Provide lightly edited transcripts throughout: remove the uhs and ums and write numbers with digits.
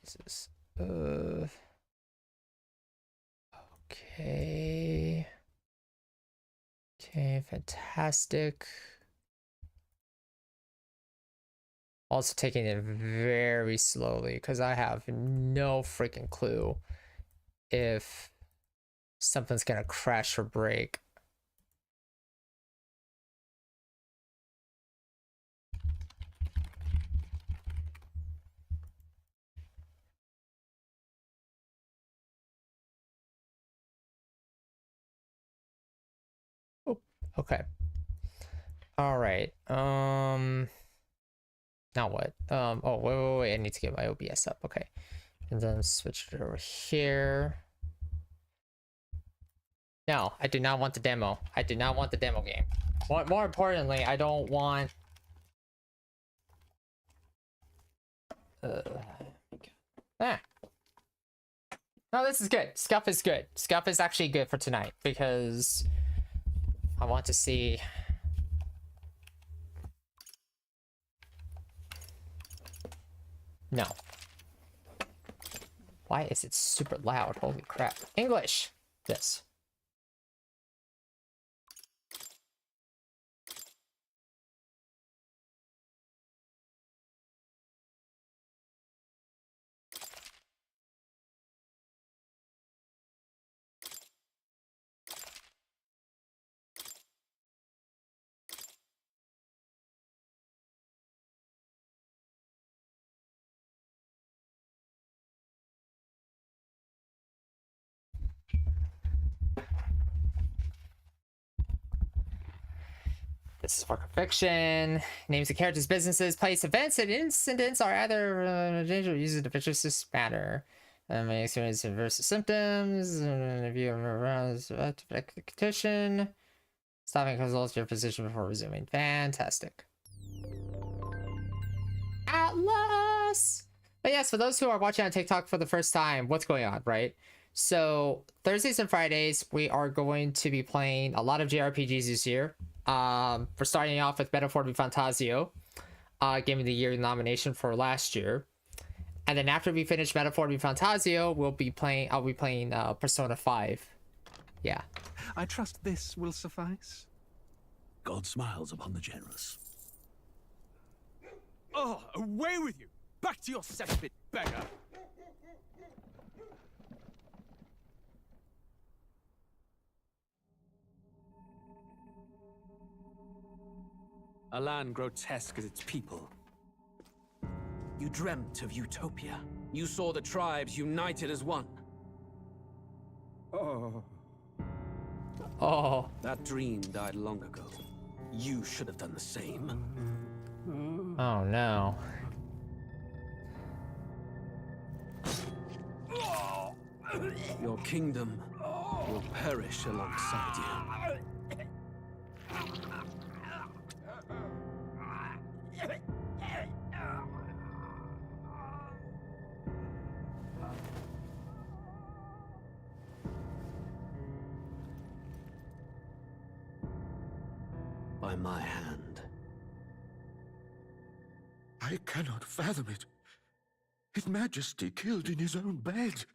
is this? Okay. Okay, fantastic. Also taking it very slowly because I have no freaking clue if something's gonna crash or break. Oh, okay. All right. Now what? Oh, wait. I need to get my OBS up. Okay. And then switch it over here. No, I do not want the demo. I do not want the demo game. More importantly, I don't want... No, this is good. Scuff is good. Scuff is actually good for tonight because I want to see... No. Why is it super loud? Holy crap. English! This. This is work of fiction. Names of characters, businesses, place, events, and incidents are either used in a fictitious manner. May experience adverse symptoms. If you arouse petition, stopping results your position before resuming. Fantastic. Atlus. But yes, for those who are watching on TikTok for the first time, what's going on, right? So Thursdays and Fridays, we are going to be playing a lot of JRPGs this year. We're starting off with Metaphor ReFantazio, Game of the Year nomination for last year. And then after we finish Metaphor ReFantazio, I'll be playing Persona 5. Yeah. I trust this will suffice. God smiles upon the generous. Oh, away with you! Back to your cesspit, beggar! A land grotesque as its people. You dreamt of utopia. You saw the tribes united as one. Oh. Oh. That dream died long ago. You should have done the same. Oh no. Your kingdom will perish alongside you. By my hand. I cannot fathom it. His Majesty killed in his own bed.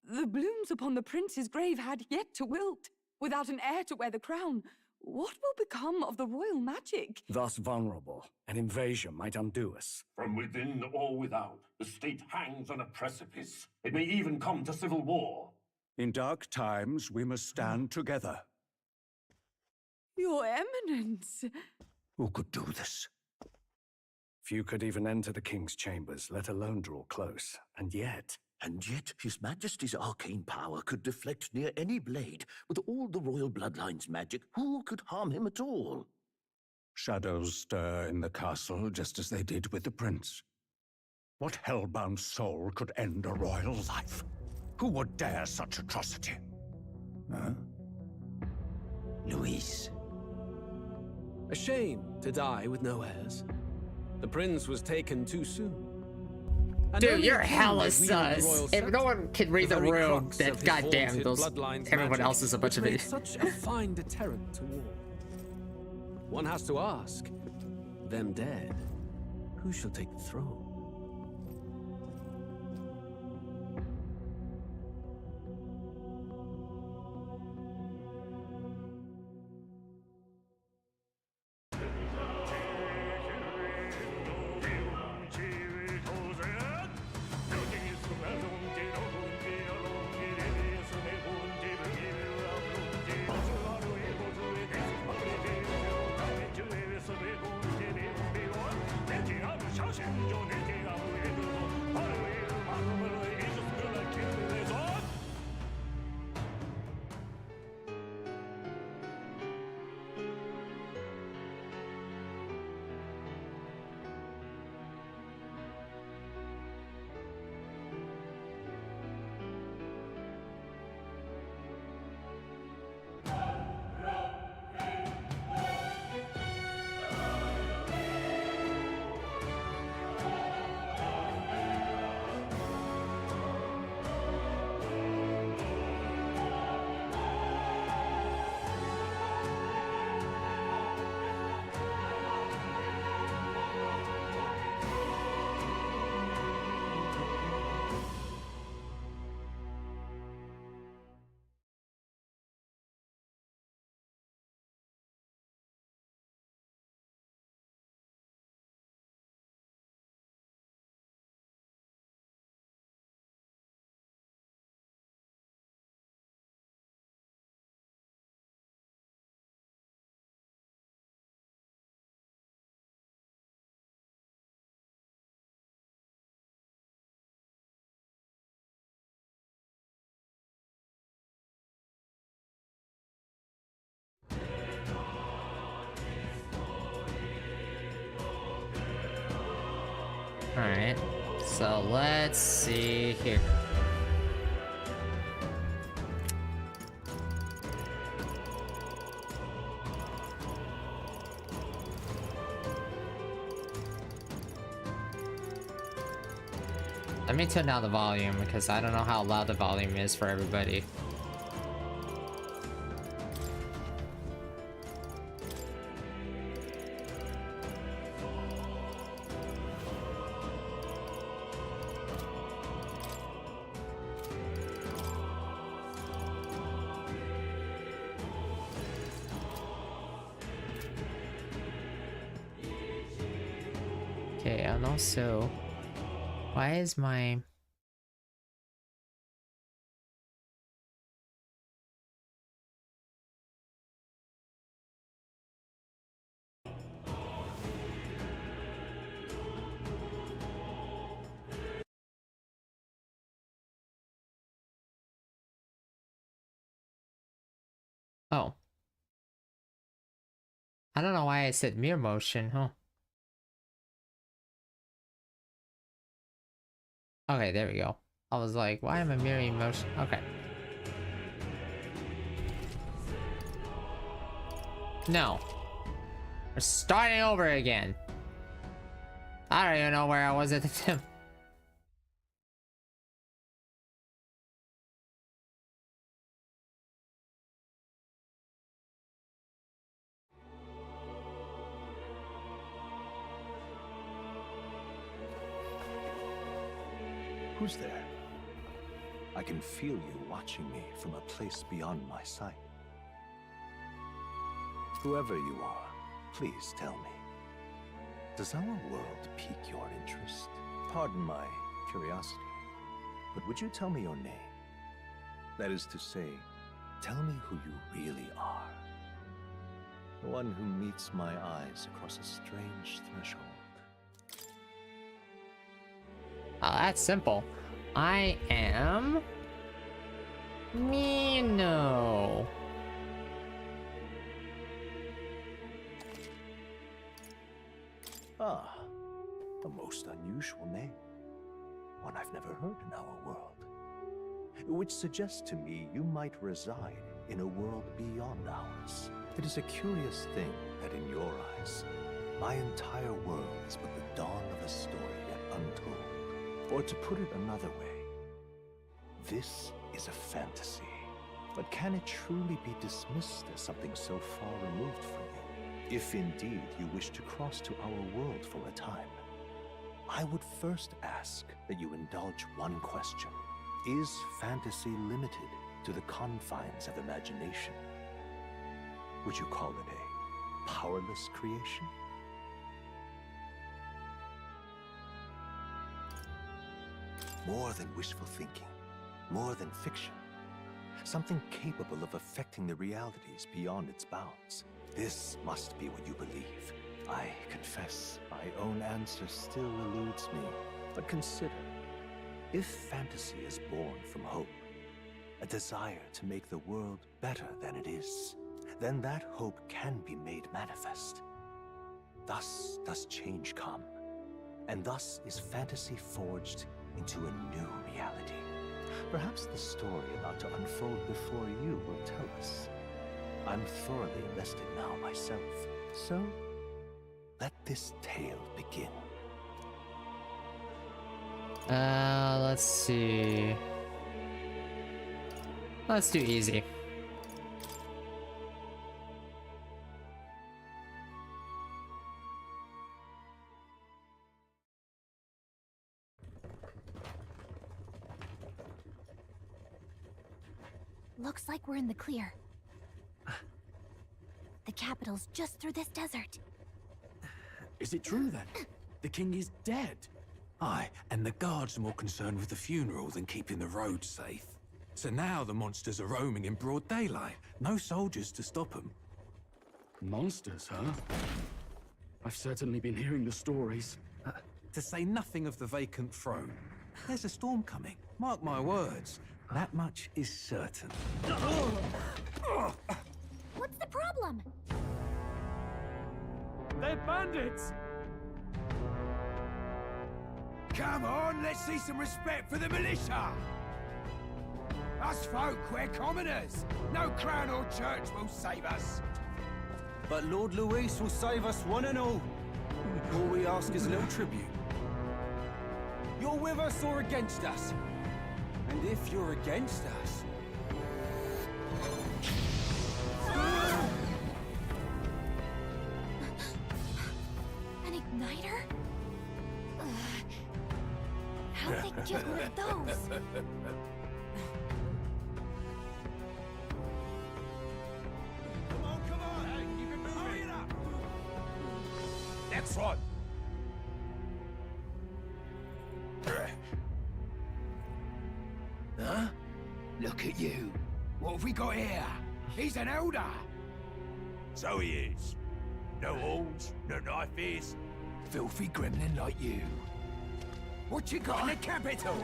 The blooms upon the prince's grave had yet to wilt. Without an heir to wear the crown, what will become of the royal magic? Thus vulnerable, an invasion might undo us. From within or without, the state hangs on a precipice. It may even come to civil war. In dark times, we must stand together. Your Eminence. Who could do this? Few could even enter the king's chambers, let alone draw close. And yet, His Majesty's arcane power could deflect near any blade. With all the royal bloodline's magic, who could harm him at all? shadows stir in the castle just as they did with the prince. What hellbound soul could end a royal life? Who would dare such atrocity? Huh? Luis. A shame to die with no heirs. The prince was taken too soon. And Dude, only you're a king hella might wield the royal sus. If scepter. no one can read the very room, crux then of his goddamn, vaunted those bloodline's everyone magic, else is a bunch of which made idiots. such a fine deterrent to war. One has to ask, them dead, who shall take the throne? Alright, so let's see here. Let me turn down the volume because I don't know how loud the volume is for everybody. Okay, and also, why is my... Oh. I don't know why I said mirror motion, huh? Okay, there we go. I was like, why am I mirroring motion? Okay. No. We're starting over again. I don't even know where I was at the time. Who's there? I can feel you watching me from a place beyond my sight. Whoever you are, please tell me. Does our world pique your interest? Pardon my curiosity, but would you tell me your name? That is to say, tell me who you really are. The one who meets my eyes across a strange threshold. Oh, that's simple. I am... Mino. Ah, a most unusual name. One I've never heard in our world. Which suggests to me you might reside in a world beyond ours. It is a curious thing that in your eyes, my entire world is but the dawn of a story yet untold. Or to put it another way, this is a fantasy. But can it truly be dismissed as something so far removed from you? If indeed you wish to cross to our world for a time, I would first ask that you indulge one question. Is fantasy limited to the confines of imagination? Would you call it a powerless creation? More than wishful thinking, more than fiction. Something capable of affecting the realities beyond its bounds. This must be what you believe. I confess, I My own answer still eludes me. But consider, if fantasy is born from hope, a desire to make the world better than it is, then that hope can be made manifest. Thus does change come, and thus is fantasy forged into a new reality. Perhaps the story about to unfold before you will tell us. I'm thoroughly invested now myself, so let this tale begin. Let's see. Let's do easy. Looks like we're in the clear. The capital's just through this desert. Is it true then? The king is dead? Aye, and the guards are more concerned with the funeral than keeping the roads safe. So now the monsters are roaming in broad daylight. No soldiers to stop them. Monsters, huh? I've certainly been hearing the stories. To say nothing of the vacant throne. There's a storm coming. Mark my words. That much is certain. What's the problem? They're bandits! Come on, let's see some respect for the militia! Us folk, we're commoners. No crown or church will save us. But Lord Luis will save us one and all. All we ask is a little tribute. You're with us or against us? And if you're against us... An igniter? How'd they get one of those? Come on! Hey, keep it moving! Hurry it up! That's right. Huh? Look at you. What have we got here? He's an elder. So he is. No horns, no knife is. Filthy gremlin like you. What you got in the capital?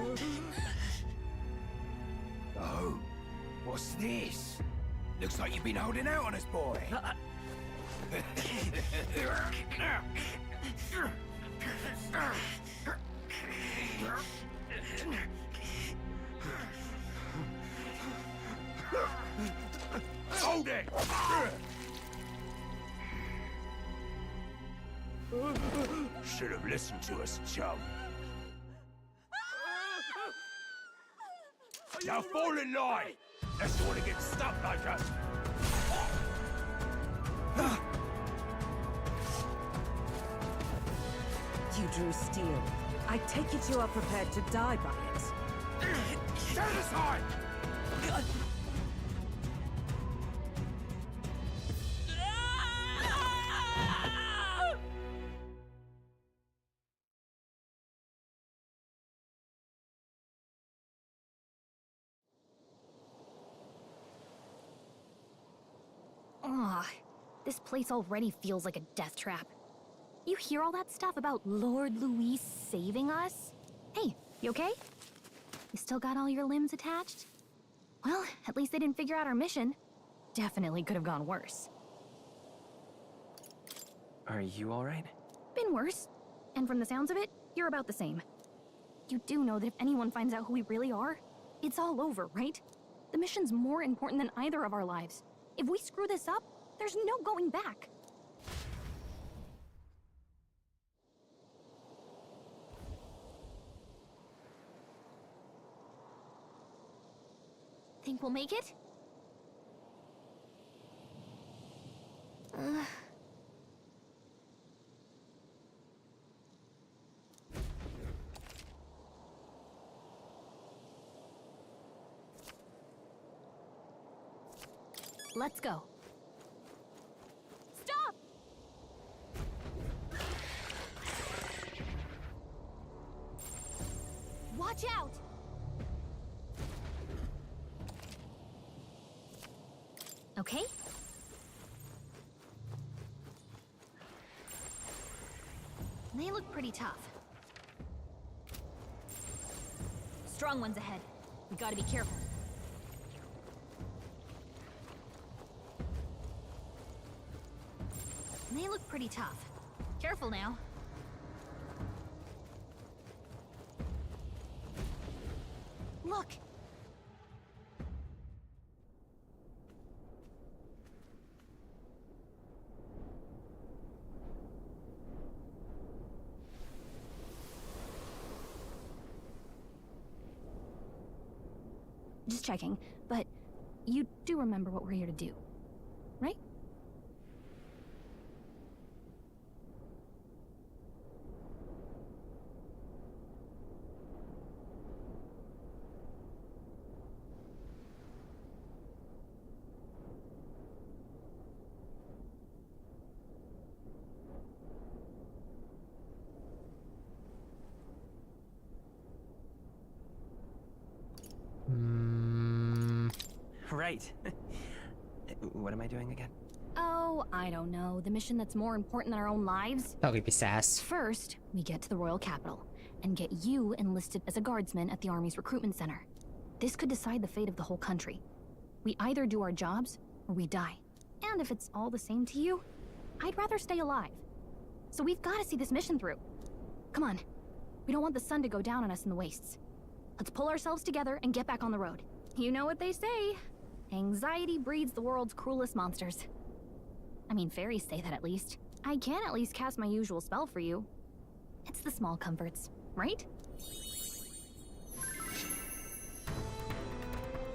Oh, what's this? Looks like you've been holding out on us, boy. Hold it! Should have listened to us, chum. Now fall in line! Unless you want to get stuck like us. You drew steel. I take it you are prepared to die by it. Stand aside! Ugh, this place already feels like a death trap. You hear all that stuff about Lord Luis saving us? Hey, you okay? You still got all your limbs attached? Well, at least they didn't figure out our mission. Definitely could have gone worse. Are you alright? Been worse. And from the sounds of it, you're about the same. You do know that if anyone finds out who we really are, it's all over, right? The mission's more important than either of our lives. If we screw this up, there's no going back. Think we'll make it? Let's go. Stop! Watch out! Okay? pretty tough. Strong ones ahead. We gotta be careful. They look pretty tough. Careful now. Look! Just checking, but you do remember what we're here to do, right? Right. What am I doing again? Oh, I don't know. The mission that's more important than our own lives? Probably be sass. First, we get to the royal capital and get you enlisted as a guardsman at the army's recruitment center. This could decide the fate of the whole country. We either do our jobs or we die. And if it's all the same to you, I'd rather stay alive. So we've got to see this mission through. Come on. We don't want the sun to go down on us in the wastes. Let's pull ourselves together and get back on the road. You know what they say. Anxiety breeds the world's cruelest monsters. I mean, fairies say that at least. I can at least cast my usual spell for you. It's the small comforts, right?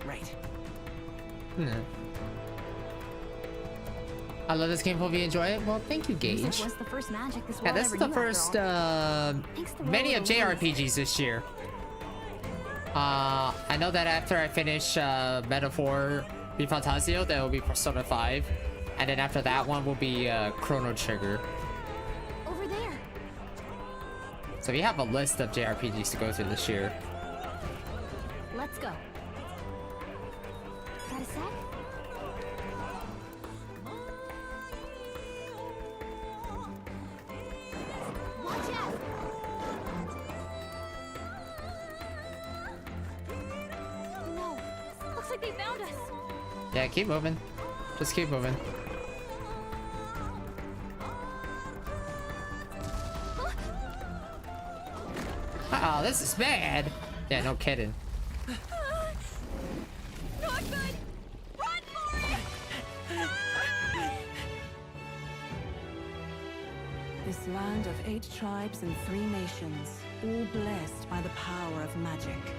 Right. I love this game. Hope you enjoy it. Well, thank you, Gage. Music was the first magic this Yeah, world this is ever the knew, first after all. many of JRPGs this year. I know that after I finish Metaphor ReFantazio, there will be Persona 5, and then after that one will be Chrono Trigger. Over there. So we have a list of JRPGs to go through this year. Let's go. Got a sec? Watch out! No, looks like they found us. Yeah, keep moving. Just keep moving. Oh, this is bad. Yeah, no kidding. Not good! Run for it! This land of 8 tribes and 3 nations, all blessed by the power of magic.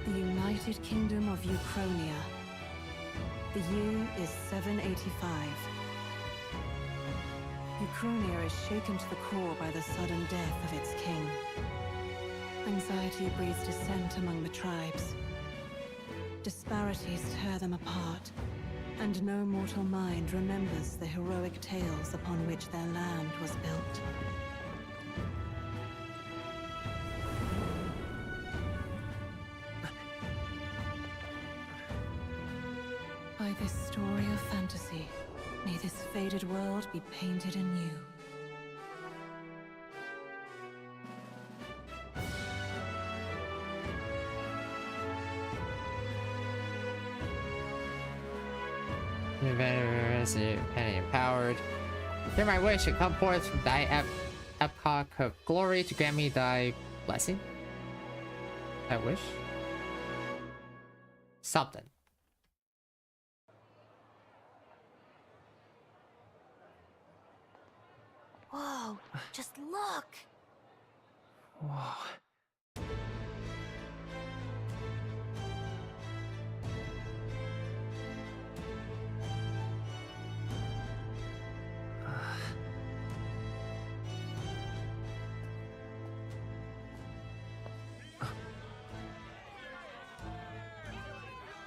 The United Kingdom of Uchronia. The year is 785. Uchronia is shaken to the core by the sudden death of its king. Anxiety breeds dissent among the tribes. Disparities tear them apart, and no mortal mind remembers the heroic tales upon which their land was built. By this story of fantasy, may this faded world be painted anew. Penny empowered. Hear my wish and come forth from thy epoch of glory to grant me thy blessing. I wish. Something. Whoa, just look! Whoa.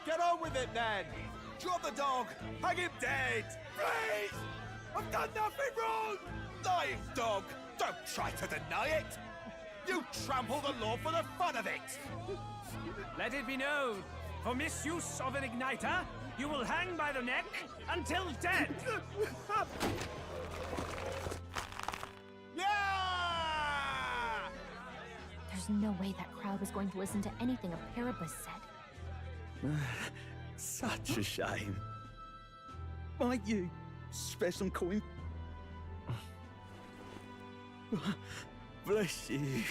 Get on with it then! Drop the dog! Hang him dead! Please! I've done nothing wrong! Lying dog! Don't try to deny it! You trample the law for the fun of it! Let it be known, for misuse of an igniter, you will hang by the neck until dead! Yeah! There's no way that crowd was going to listen to anything a Paribus said. Such a shame. Might you spare some coin? Bless you.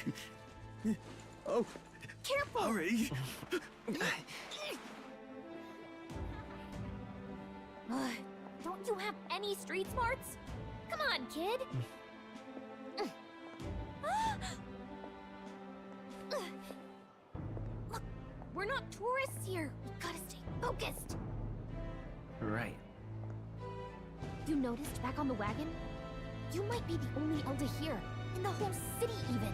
Oh, careful! Hurry! Don't you have any street smarts? Come on, kid! Look, we're not tourists here. We gotta stay focused. Right. You noticed back on the wagon? You might be the only Elder here, in the whole city even.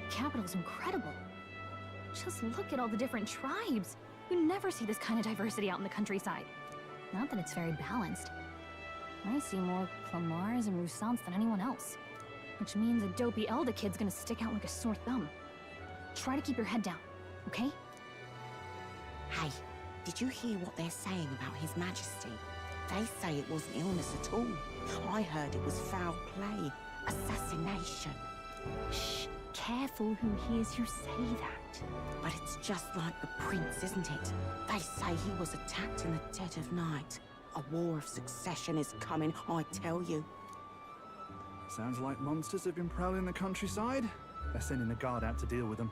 Capital's incredible. Just look at all the different tribes. You never see this kind of diversity out in the countryside. Not that it's very balanced. I see more Clamars and Roussants than anyone else. Which means a dopey Elder kid's gonna stick out like a sore thumb. Try to keep your head down, okay? Hey, did you hear what they're saying about His Majesty? They say it wasn't illness at all. I heard it was foul play, assassination. Shh, careful who hears you say that. But it's just like the prince, isn't it? They say he was attacked in the dead of night. A war of succession is coming, I tell you. Sounds like monsters have been prowling the countryside. They're sending a guard out to deal with them.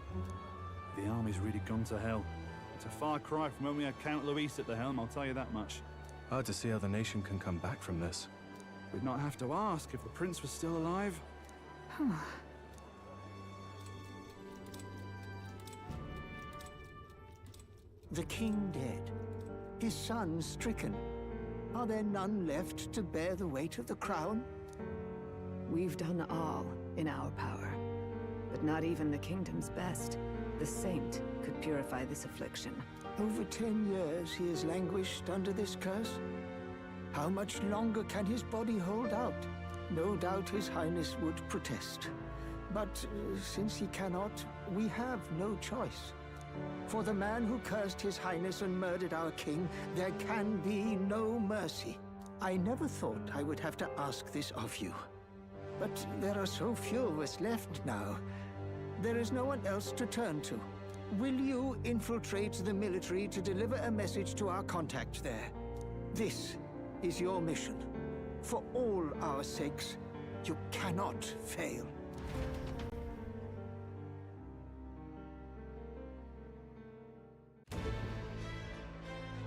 The army's really gone to hell. It's a far cry from when we had Count Luis at the helm, I'll tell you that much. Hard to see how the nation can come back from this. We'd not have to ask if the prince was still alive. The king dead, his son stricken. Are there none left to bear the weight of the crown? We've done all in our power, but not even the kingdom's best, the saint, could purify this affliction. Over 10 years he has languished under this curse. How much longer can his body hold out? No doubt his highness would protest. But since he cannot, we have no choice. For the man who cursed his highness and murdered our king, there can be no mercy. I never thought I would have to ask this of you. But there are so few of us left now. There is no one else to turn to. Will you infiltrate the military to deliver a message to our contact there? This is your mission. For all our sakes, you cannot fail.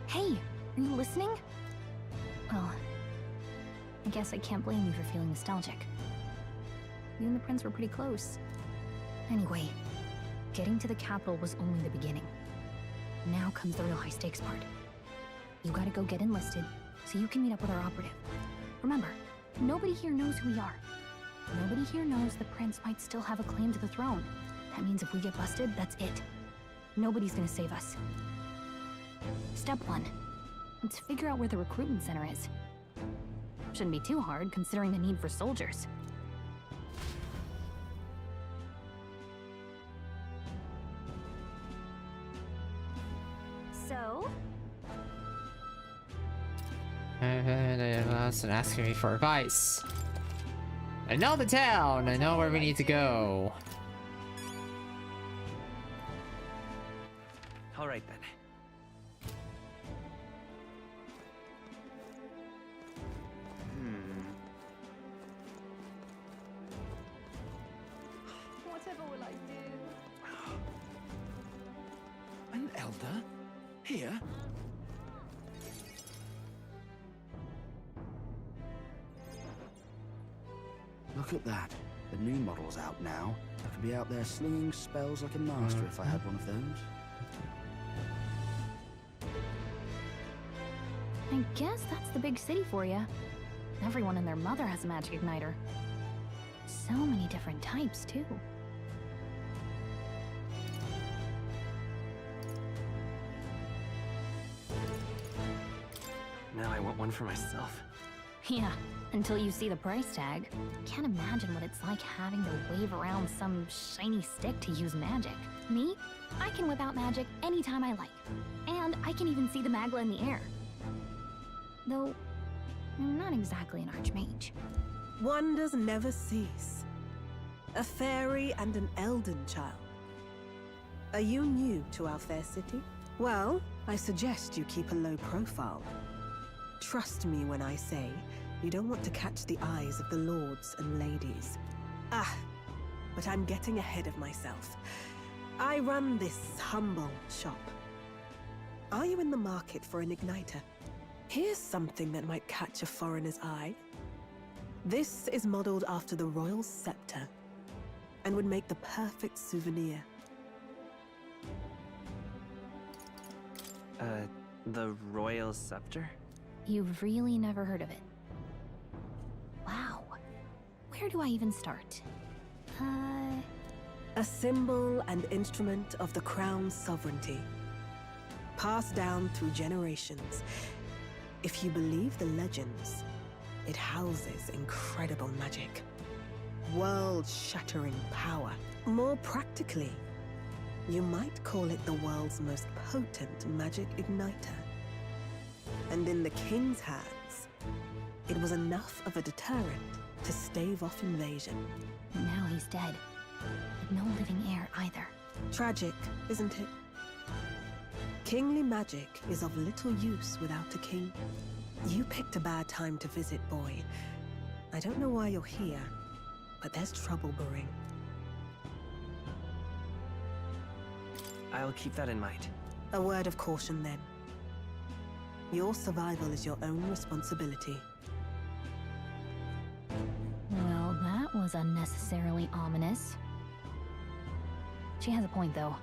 Hey, are you listening? Well, I guess I can't blame you for feeling nostalgic. You and the prince were pretty close. Anyway, getting to the capital was only the beginning. Now comes the real high-stakes part. You gotta go get enlisted, so you can meet up with our operative. Remember, nobody here knows who we are. Nobody here knows the prince might still have a claim to the throne. That means if we get busted, that's it. Nobody's gonna save us. Step 1. Let's figure out where the recruitment center is. Shouldn't be too hard, considering the need for soldiers. So? And asking me for advice. I know the town. I know where we need to go. All right then. Whatever will I do? An elder? Here? Look at that. The new model's out now. I could be out there slinging spells like a master if I had one of those. I guess that's the big city for you. Everyone and their mother has a magic igniter. So many different types, too. Now I want one for myself. Yeah, until you see the price tag. Can't imagine what it's like having to wave around some shiny stick to use magic. Me? I can whip out magic anytime I like. And I can even see the magla in the air. Though, I'm not exactly an archmage. Wonders never cease. A fairy and an elden child. Are you new to our fair city? Well, I suggest you keep a low profile. Trust me when I say you don't want to catch the eyes of the lords and ladies. Ah, but I'm getting ahead of myself. I run this humble shop. Are you in the market for an igniter? Here's something that might catch a foreigner's eye. This is modeled after the royal scepter and would make the perfect souvenir. The royal scepter? You've really never heard of it. Wow. Where do I even start? A symbol and instrument of the crown's sovereignty. Passed down through generations. If you believe the legends, it houses incredible magic. World-shattering power. More practically, you might call it the world's most potent magic igniter. And in the king's hands, it was enough of a deterrent to stave off invasion. Now he's dead. With no living heir either. Tragic, isn't it? Kingly magic is of little use without a king. You picked a bad time to visit, boy. I don't know why you're here, but there's trouble brewing. I'll keep that in mind. A word of caution, then. Your survival is your own responsibility. Well, that was unnecessarily ominous. She has a point, though.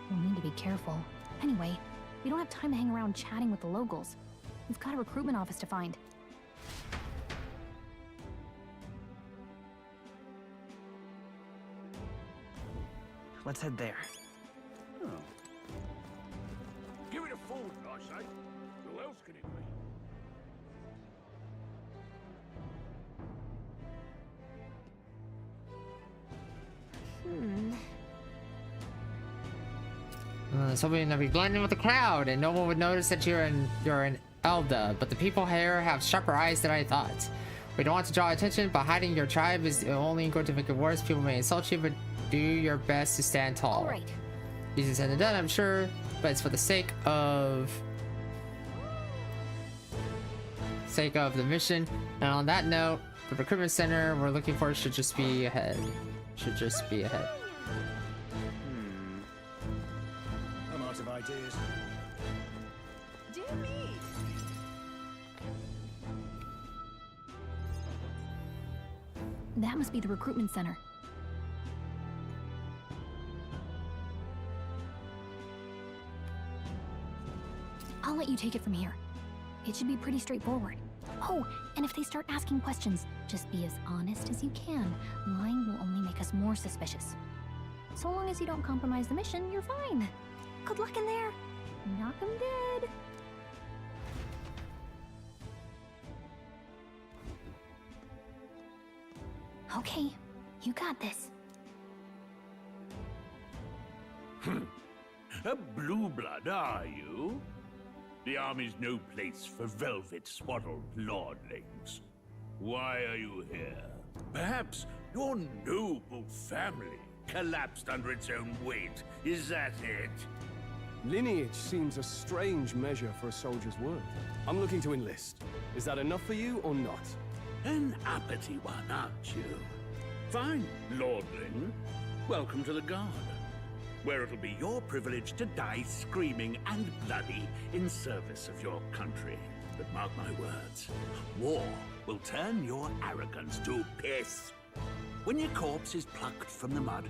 We'll need to be careful. Anyway, we don't have time to hang around chatting with the locals. We've got a recruitment office to find. Let's head there. Oh. Give it a forward, I say. Who else can it be? Something to be blending with the crowd, and no one would notice that you're an Elda. But the people here have sharper eyes than I thought. We don't want to draw attention, but hiding your tribe is only going to make it worse. People may insult you, but do your best to stand tall. All right. Easy said and done, I'm sure, but it's for the sake of the mission. And on that note, the recruitment center we're looking for should just be ahead. I'm out of ideas. Dear me! That must be the recruitment center. I'll let you take it from here. It should be pretty straightforward. Oh, and if they start asking questions, just be as honest as you can. Lying will only make us more suspicious. So long as you don't compromise the mission, you're fine. Good luck in there. Knock 'em dead. Okay, you got this. A blue blood, are you? The army's no place for velvet-swaddled lordlings. Why are you here? Perhaps your noble family collapsed under its own weight. Is that it? Lineage seems a strange measure for a soldier's worth. I'm looking to enlist. Is that enough for you or not? An uppity one, aren't you? Fine, lordling. Welcome to the Guard, where it'll be your privilege to die screaming and bloody in service of your country. But mark my words, war will turn your arrogance to piss. When your corpse is plucked from the mud,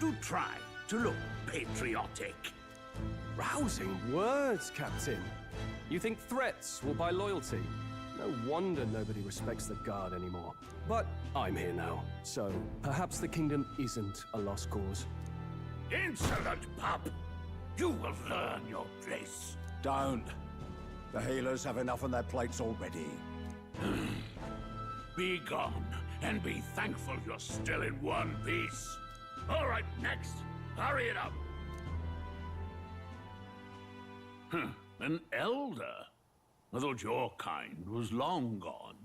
do try to look patriotic. Rousing words, Captain. You think threats will buy loyalty? No wonder nobody respects the Guard anymore. But I'm here now, so perhaps the kingdom isn't a lost cause. Insolent pup! You will learn your place. Don't. The healers have enough on their plates already. Be gone, and be thankful you're still in one piece. All right, next. Hurry it up. An elder? I thought your kind was long gone.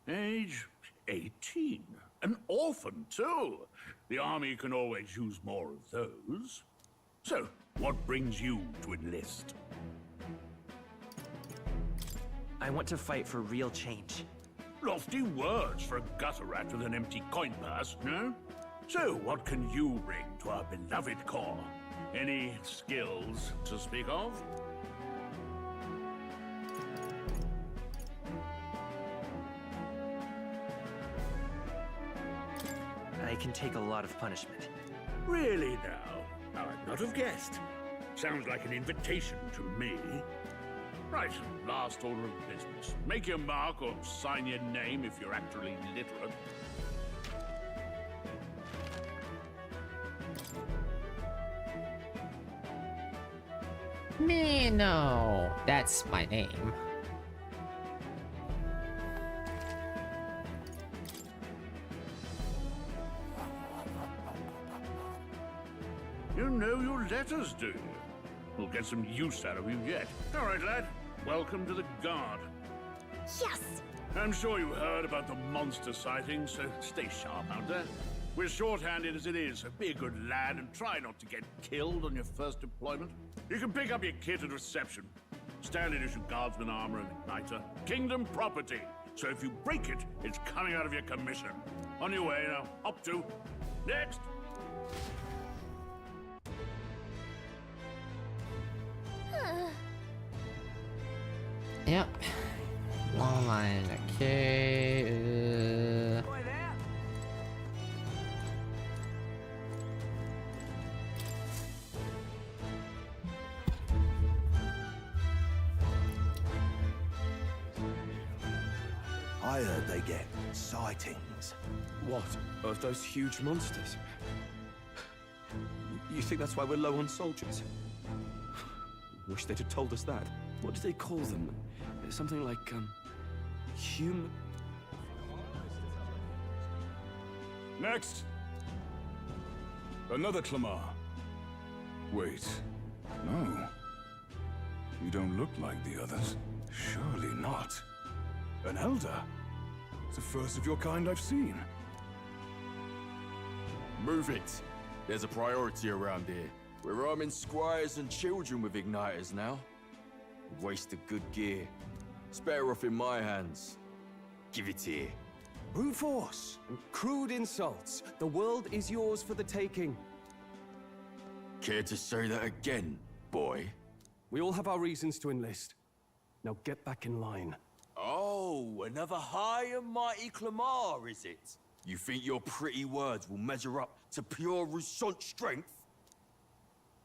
Age 18. An orphan, too. The army can always use more of those. So, what brings you to enlist? I want to fight for real change. Lofty words for a gutter rat with an empty coin purse, no? So, what can you bring to our beloved corps? Any skills to speak of? I can take a lot of punishment. Really now? I'd not have guessed. Sounds like an invitation to me. Right, last order of business. Make your mark or sign your name if you're actually literate. Me, no. That's my name. You know your letters, do you? We'll get some use out of you yet. All right, lad. Welcome to the Guard. Yes! I'm sure you heard about the monster sightings, so stay sharp out there. We're short-handed as it is, so be a good lad and try not to get killed on your first deployment. You can pick up your kit at reception. Standard issue guardsman armor and igniter. Kingdom property. So if you break it, it's coming out of your commission. On your way now. Up to. Next! Yep. Long line. Okay. I heard they get sightings. What? Of those huge monsters? You think that's why we're low on soldiers? Wish they'd have told us that. What do they call them? Something like, human... Next! Another Clamar. Wait. No. You don't look like the others. Surely not. An elder? It's the first of your kind I've seen. Move it. There's a priority around here. We're arming squires and children with igniters now. Waste of good gear. It's better off in my hands. Give it here. Brute force and crude insults. The world is yours for the taking. Care to say that again, boy? We all have our reasons to enlist. Now get back in line. Oh, another high and mighty Clamar, is it? You think your pretty words will measure up to pure Roussant strength?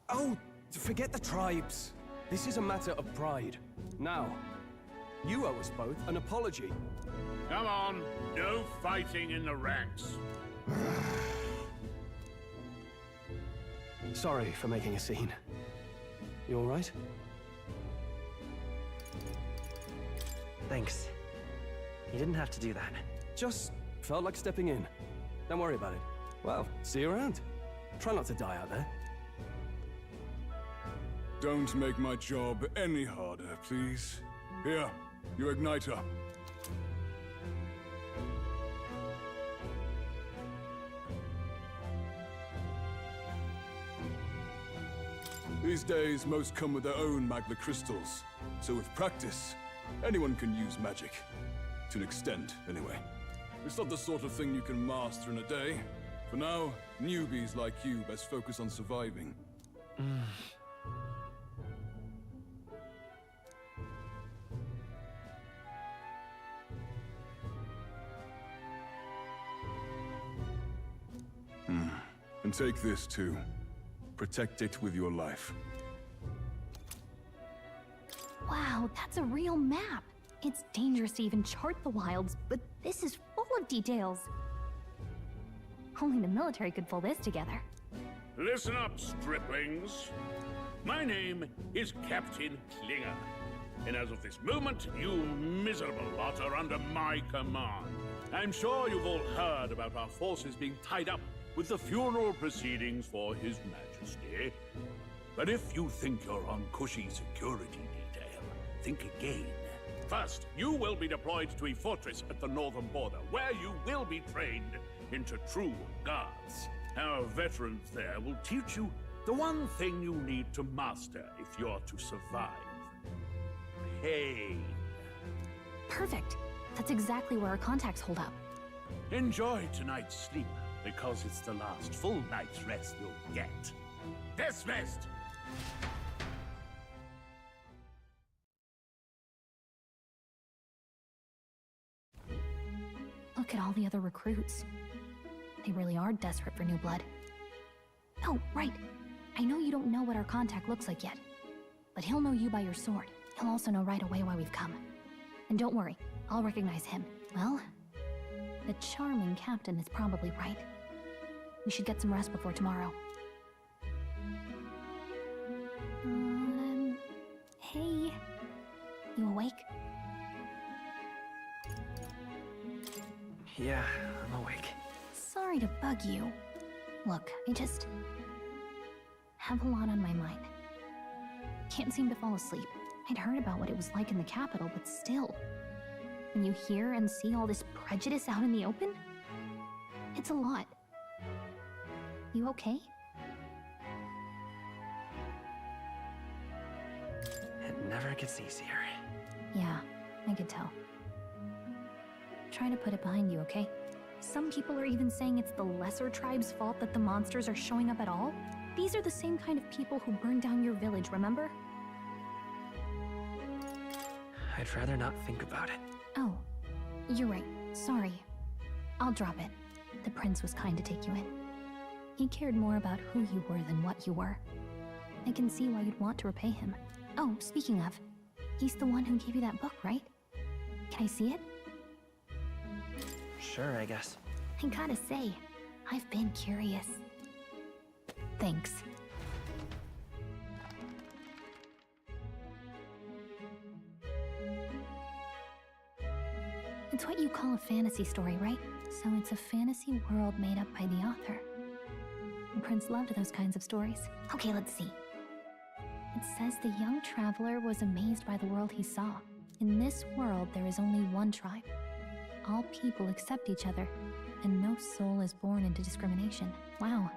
Oh, forget the tribes. This is a matter of pride. Now, you owe us both an apology. Come on, no fighting in the ranks. Sorry for making a scene. You all right? Thanks. You didn't have to do that. Just felt like stepping in. Don't worry about it. Well, see you around. Try not to die out there. Don't make my job any harder, please. Here, your igniter. These days, most come with their own magma crystals. So with practice, anyone can use magic. To an extent, anyway. It's not the sort of thing you can master in a day. For now, newbies like you best focus on surviving. And take this too. Protect it with your life. Wow, that's a real map. It's dangerous to even chart the wilds, but this is full of details. Only the military could pull this together. Listen up, striplings. My name is Captain Klinger. And as of this moment, you miserable lot are under my command. I'm sure you've all heard about our forces being tied up with the funeral proceedings for His Majesty. But if you think you're on cushy security detail, think again. First, you will be deployed to a fortress at the northern border, where you will be trained into true guards. Our veterans there will teach you the one thing you need to master if you're to survive. Pain. Perfect. That's exactly where our contacts hold up. Enjoy tonight's sleep, because it's the last full night's rest you'll get. Dismissed! Look at all the other recruits. They really are desperate for new blood. Oh, right. I know you don't know what our contact looks like yet, but he'll know you by your sword. He'll also know right away why we've come. And don't worry, I'll recognize him. Well, the charming captain is probably right. We should get some rest before tomorrow. Hey. You awake? Yeah, I'm awake. Sorry to bug you. Look, I just have a lot on my mind. Can't seem to fall asleep. I'd heard about what it was like in the capital, but still. When you hear and see all this prejudice out in the open, it's a lot. You okay? It never gets easier. Yeah, I could tell. Try to put it behind you, okay? Some people are even saying it's the lesser tribe's fault that the monsters are showing up at all. These are the same kind of people who burned down your village, remember? I'd rather not think about it. Oh, you're right. Sorry. I'll drop it. The prince was kind to take you in. He cared more about who you were than what you were. I can see why you'd want to repay him. Oh, speaking of, he's the one who gave you that book, right? Can I see it? Sure, I guess. I gotta say, I've been curious. Thanks. It's what you call a fantasy story, right? So it's a fantasy world made up by the author. The prince loved those kinds of stories. Okay, let's see. It says the young traveler was amazed by the world he saw. In this world, there is only one tribe. All people accept each other, and no soul is born into discrimination. Wow.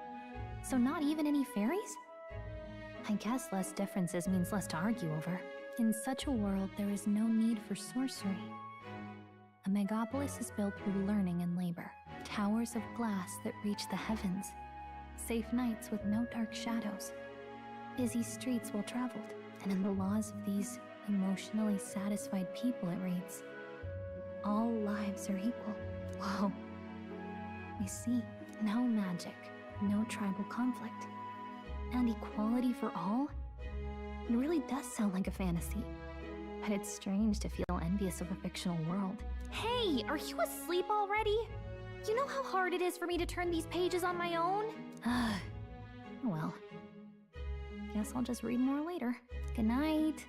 So not even any fairies? I guess less differences means less to argue over. In such a world, there is no need for sorcery. A megapolis is built through learning and labor. Towers of glass that reach the heavens. Safe nights with no dark shadows. Busy streets well traveled. And in the laws of these emotionally satisfied people, it reads, all lives are equal. Whoa. I see. No magic, no tribal conflict. And equality for all? It really does sound like a fantasy. But it's strange to feel envious of a fictional world. Hey, are you asleep already? You know how hard it is for me to turn these pages on my own? Well, guess I'll just read more later. Good night.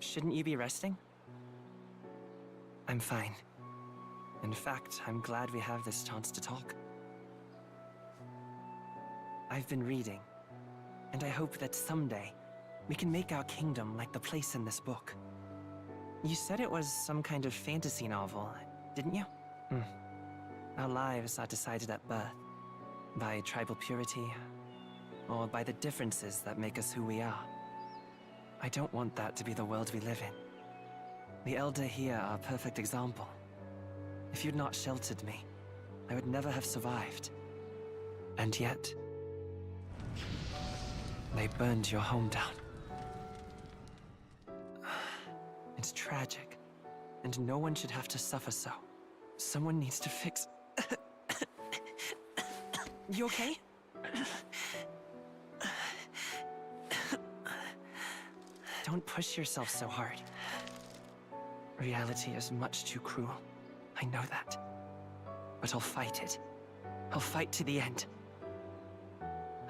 Shouldn't you be resting? I'm fine. In fact, I'm glad we have this chance to talk. I've been reading, and I hope that someday we can make our kingdom like the place in this book. You said it was some kind of fantasy novel, didn't you? Our lives are decided at birth, by tribal purity, or by the differences that make us who we are. I don't want that to be the world we live in. The Elder here are a perfect example. If you'd not sheltered me, I would never have survived. And yet, they burned your home down. and tragic, and no one should have to suffer so. Someone needs to fix... You okay? Don't push yourself so hard. Reality is much too cruel. I know that. But I'll fight it. I'll fight to the end.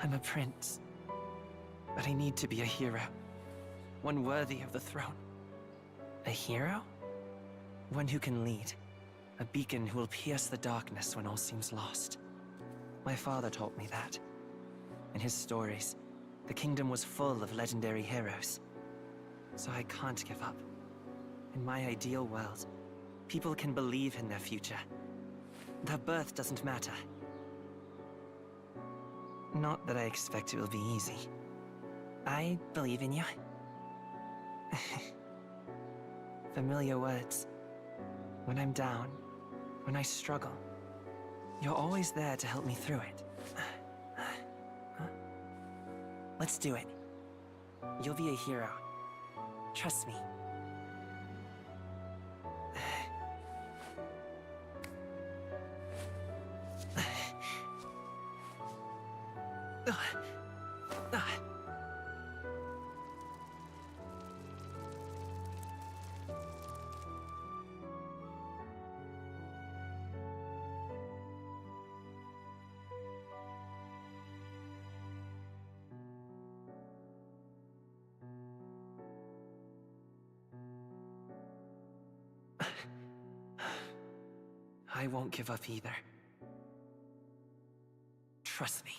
I'm a prince. But I need to be a hero. One worthy of the throne. A hero? One who can lead. A beacon who will pierce the darkness when all seems lost. My father taught me that. In his stories, the kingdom was full of legendary heroes. So I can't give up. In my ideal world, people can believe in their future. Their birth doesn't matter. Not that I expect it will be easy. I believe in you. Familiar words. When I'm down, when I struggle, you're always there to help me through it. Let's do it. You'll be a hero. Trust me. I won't give up either. Trust me.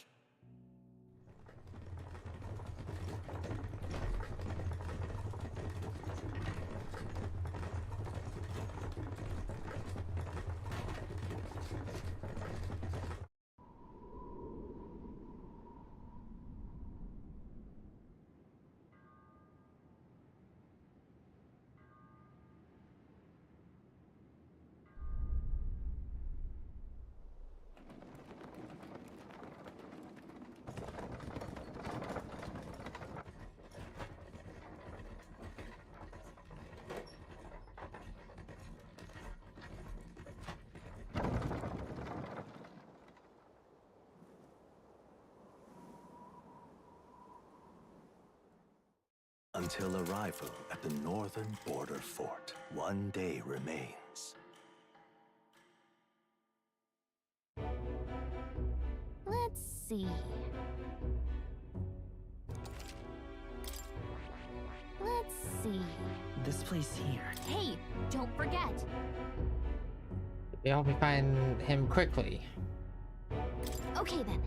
Until arrival at the northern border fort, one day remains. Let's see. Let's see. This place here. Hey, don't forget. We hope we find him quickly. Okay then.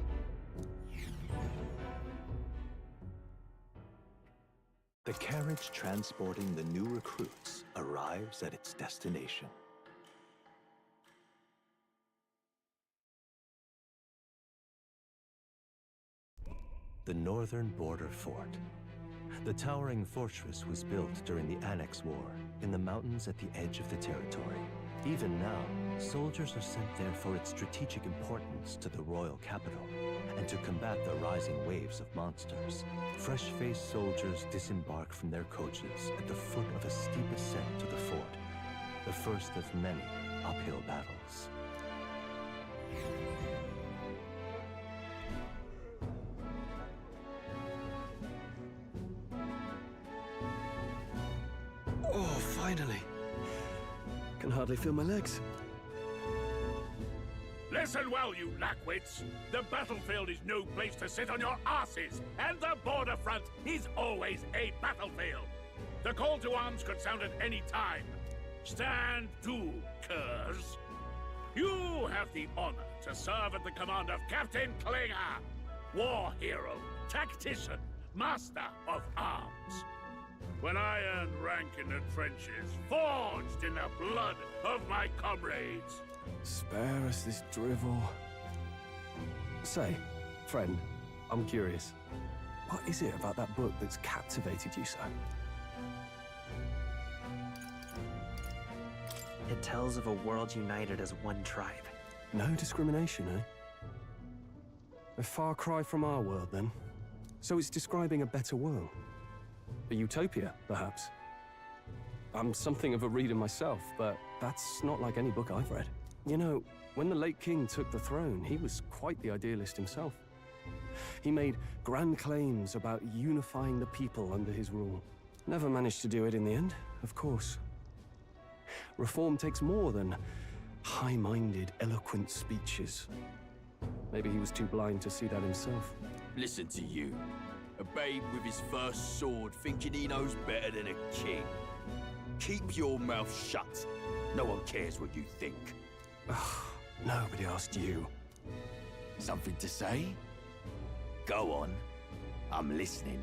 The carriage transporting the new recruits arrives at its destination. The northern border fort. The towering fortress was built during the Annex War in the mountains at the edge of the territory. Even now, soldiers are sent there for its strategic importance to the royal capital and to combat the rising waves of monsters. Fresh-faced soldiers disembark from their coaches at the foot of a steep ascent to the fort, the first of many uphill battles. Oh, finally. Can hardly feel my legs. Listen well, you lackwits. The battlefield is no place to sit on your asses, and the border front is always a battlefield. The call to arms could sound at any time. Stand to, curs. You have the honor to serve at the command of Captain Klinger, war hero, tactician, master of arms. When I earned rank in the trenches, forged in the blood of my comrades. Spare us this drivel. Say, friend, I'm curious. What is it about that book that's captivated you so? It tells of a world united as one tribe. No discrimination, eh? A far cry from our world, then. So it's describing a better world. A utopia, perhaps. I'm something of a reader myself, but that's not like any book I've read. You know, when the late king took the throne, he was quite the idealist himself. He made grand claims about unifying the people under his rule. Never managed to do it in the end, of course. Reform takes more than high-minded, eloquent speeches. Maybe he was too blind to see that himself. Listen to you. A babe with his first sword thinking he knows better than a king. Keep your mouth shut. No one cares what you think. Nobody asked you. Something to say? Go on. I'm listening.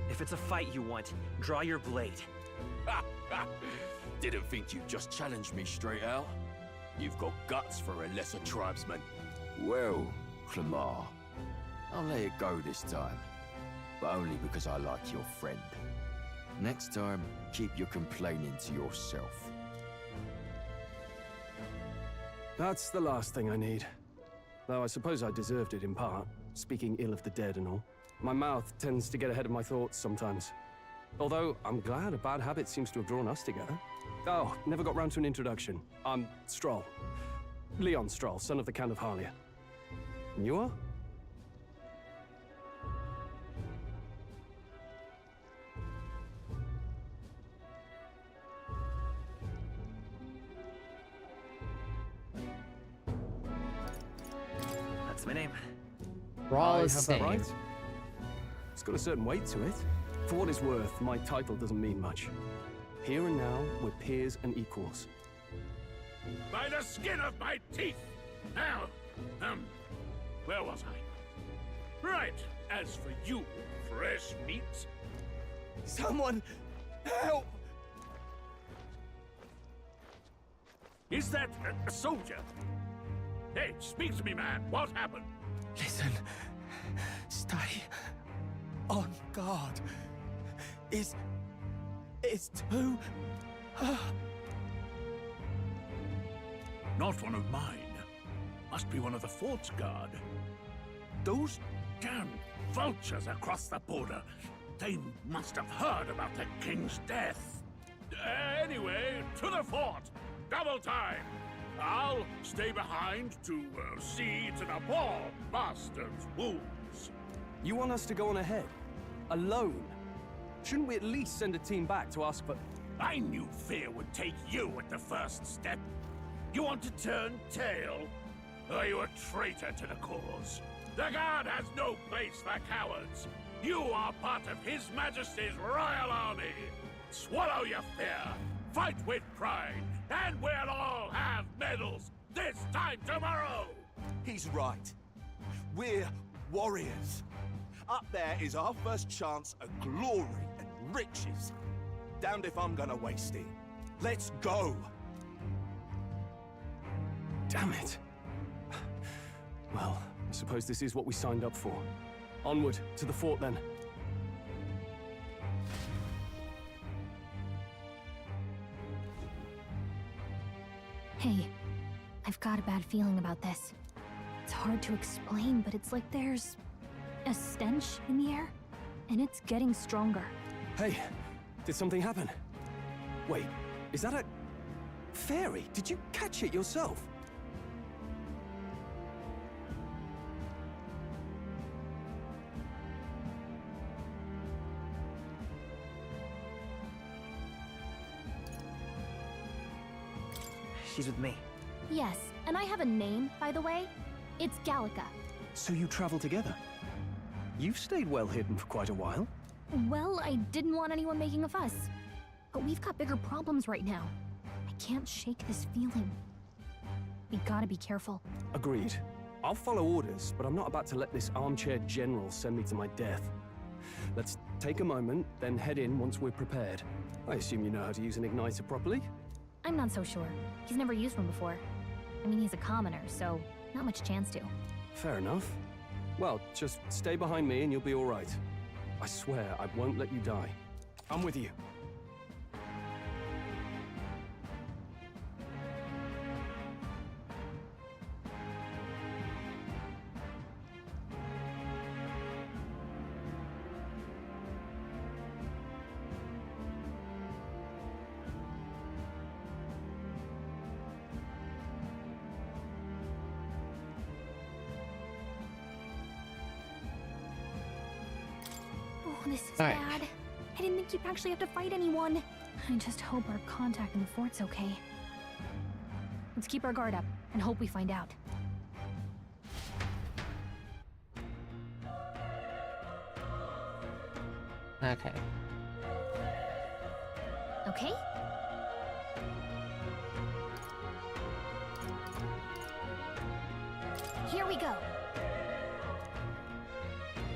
If it's a fight you want, draw your blade. Didn't think you'd just challenge me straight out. You've got guts for a lesser tribesman. Well, Clamar, I'll let it go this time. But only because I like your friend. Next time, keep your complaining to yourself. That's the last thing I need. Though I suppose I deserved it in part, speaking ill of the dead and all. My mouth tends to get ahead of my thoughts sometimes. Although, I'm glad a bad habit seems to have drawn us together. Oh, never got round to an introduction. I'm Stroll. Leon Stroll, son of the Count of Harlia. And you are? That's my name. Raw I is have that right. It's got a certain weight to it. For what it's worth, my title doesn't mean much. Here and now, we're peers and equals. By the skin of my teeth! Now, where was I? Right, as for you, fresh meat. Someone help! Is that a soldier? Hey, speak to me, man. What happened? Listen. Stay on guard. It's too... Not one of mine. Must be one of the fort's guard. Those damn vultures across the border. They must have heard about the king's death. Anyway, to the fort. Double time. I'll stay behind to see to the poor bastard's wounds. You want us to go on ahead? Alone? Shouldn't we at least send a team back to ask for... I knew fear would take you at the first step. You want to turn tail? Are you a traitor to the cause? The Guard has no place for cowards. You are part of His Majesty's Royal Army. Swallow your fear, fight with pride, and we'll all have medals this time tomorrow! He's right. We're warriors. Up there is our first chance at glory and riches. Damned if I'm gonna waste it. Let's go! Damn it. Well, I suppose this is what we signed up for. Onward, to the fort then. Hey, I've got a bad feeling about this. It's hard to explain, but it's like there's a stench in the air, and it's getting stronger. Hey, did something happen? Wait, is that a... fairy? Did you catch it yourself? She's with me. Yes, and I have a name, by the way. It's Gallica. So you travel together? You've stayed well hidden for quite a while. Well, I didn't want anyone making a fuss. But we've got bigger problems right now. I can't shake this feeling. We gotta be careful. Agreed. I'll follow orders, but I'm not about to let this armchair general send me to my death. Let's take a moment, then head in once we're prepared. I assume you know how to use an igniter properly? I'm not so sure. He's never used one before. I mean, he's a commoner, so not much chance to. Fair enough. Well, just stay behind me and you'll be all right. I swear I won't let you die. I'm with you. this is All right. bad. I didn't think you'd actually have to fight anyone. I just hope our contact in the fort's okay. Let's keep our guard up and hope we find out. Okay. Okay? Here we go.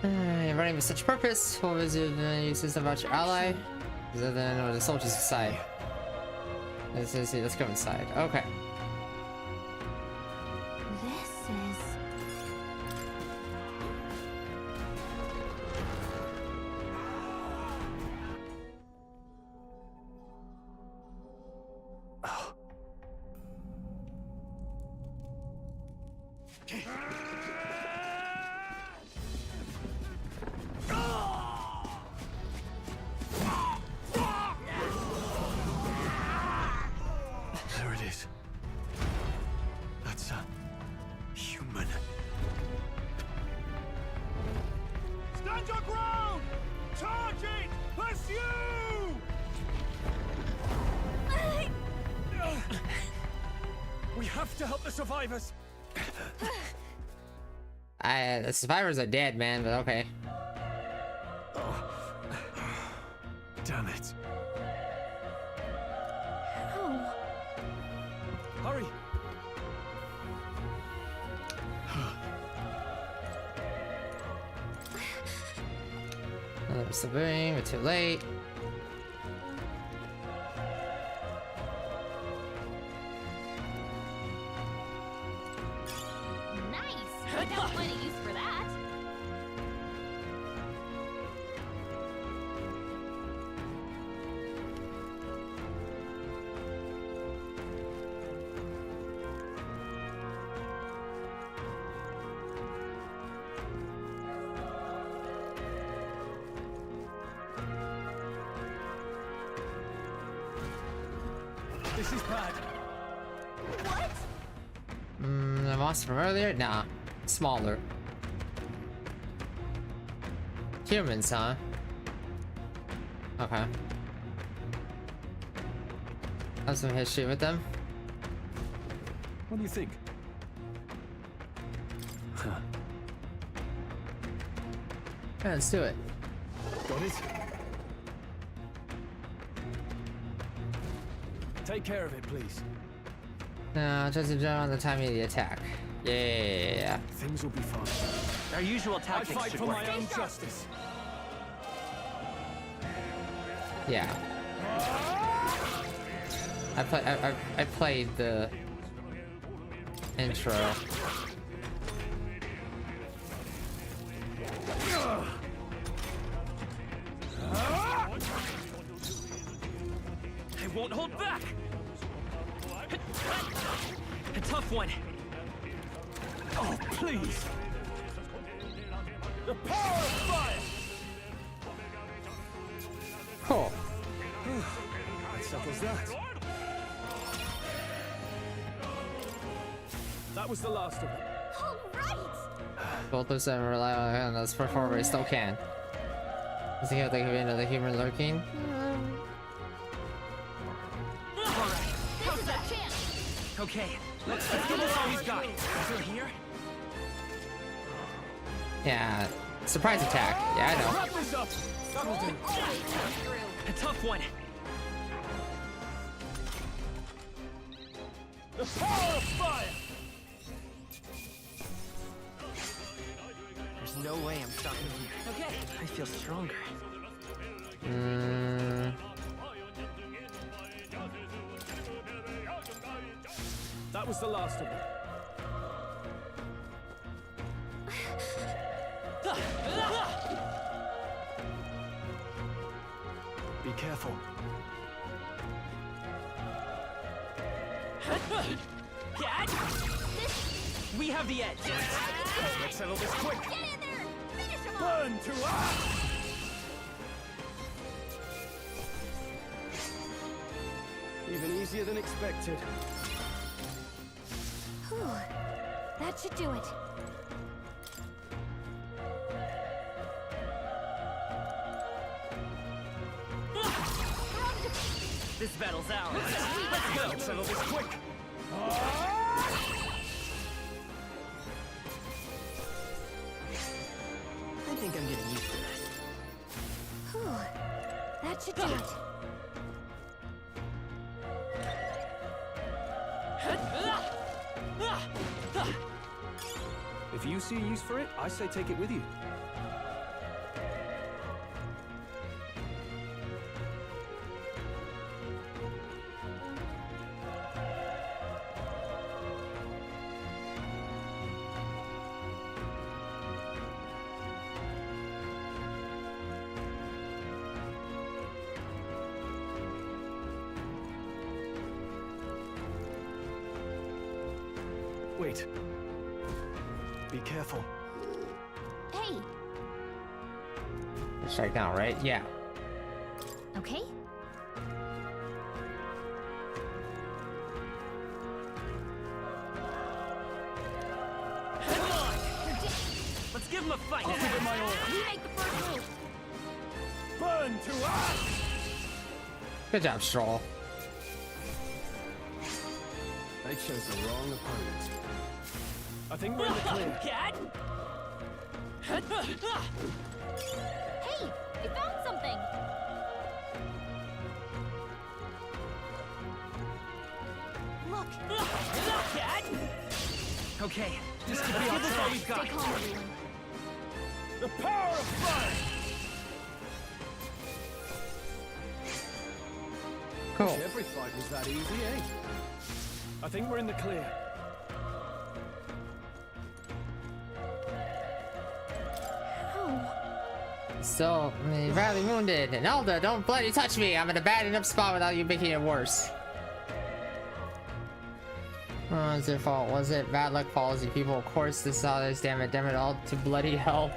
Running with such purpose, what was it uses about your ally? Then or the soldiers inside. Let's go inside. Okay. This is... There it is. That's a human. Stand your ground! Charge it! Pursue! We have to help the survivors. The survivors are dead, man, but okay. Damn it. Oh. Hurry. Another submarine, we're too late. Nice! I got plenty use for that. This is bad. What? The monster from earlier? Nah. Smaller. Humans, huh? Okay. Have some history with them. What do you think? Yeah, let's do it. Got it? Take care of it, please. No, just in general, the timing of the attack. Yeah. Things will be fine. Our usual I tactics fight should for work. my own justice. Yeah. I played the intro. I won't hold back. A tough one. Oh, please. The power of fire! Cool. That settles that. That was the last of them. All right. Both of them rely on us for forward, but still can. Does he have like another human lurking? This is our chance. Okay, let's give this all we've got. Through here? Yeah. Surprise attack. Yeah, I know. Wrap this up! A tough one. The power of fire! There's no way I'm stopping here. Okay, I feel stronger. That was the last of them. Be careful. We have the edge. Let's settle this quick! Get in there. Finish him off. Burn to us! Even easier than expected. Whew. That should do it. This battle's ours. Let's go. Let's settle this quick. I think I'm getting used to this. Whew. That should do it. If you see a use for it, I say take it with you. Wait. Be careful. Hey. Strike down, right? Yeah. Okay. Let's give him a fight. I'll give it my all. You make the first move. Burn to us! Good job, Stroll. They chose the wrong opponent. I think we're in the clear. Cat! Hey, you found something. Look. Cat! Okay, This could let's be give this all we've Stay got. calm, everyone. The power of fire! Cool. Wish every fight was that easy, eh? I think we're in the clear. Still badly wounded. And Elda, don't bloody touch me. I'm in a bad enough spot without you making it worse. Oh, it's your fault. Was it? Bad luck follows you people. Of course, this is all this. Damn it all to bloody hell.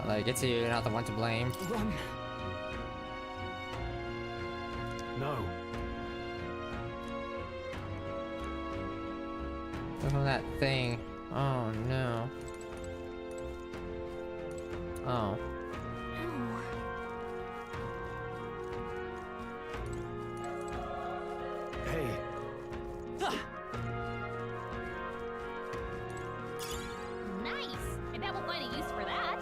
Like, it's you, you're not the one to blame. Run. No. Look at that thing. Oh no. Oh. Hey. Nice. I bet we'll find a use for that.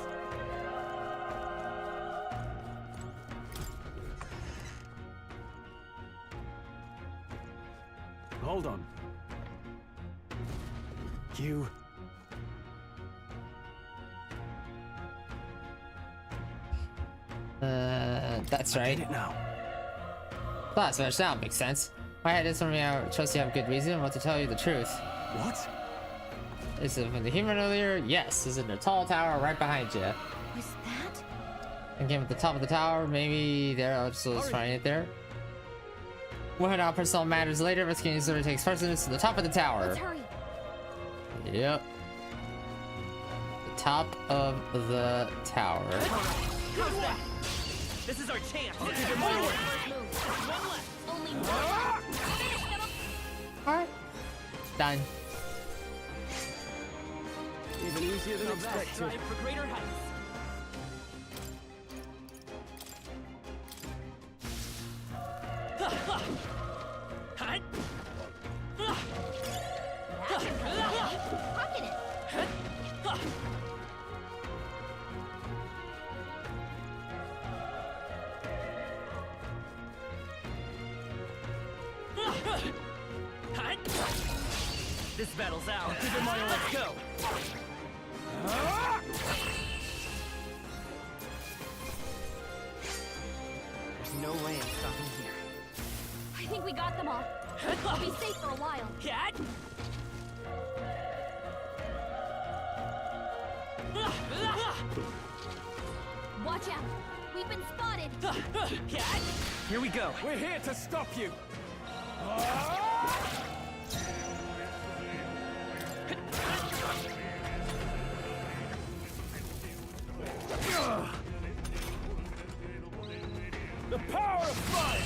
Hold on. You. That's right. I get it now. Class match, that makes sense. I had this from me, I trust you have good reason, but to tell you the truth. What? Is it from the human earlier? Yes. Is it in the tall tower right behind you? Was that? Again, at the top of the tower, maybe there, I'll just find it there. We'll head out personal matters later, rescuing sort of takes precedence to the top of the tower. Let's hurry. Yep. The top of the tower. How's that? This is our chance. I'll give it my word. One left. Only one. Finish them up. Alright. Done. Even easier than expected. Strive for greater heights. Hut. That should come out. Pocket it. This battle's ours. Give it my all. Let's go. There's no way I'm stopping here. I think we got them all. I'll be safe for a while. Cat. Watch out. We've been spotted. Cat. Here we go. We're here to stop you! The power of fire!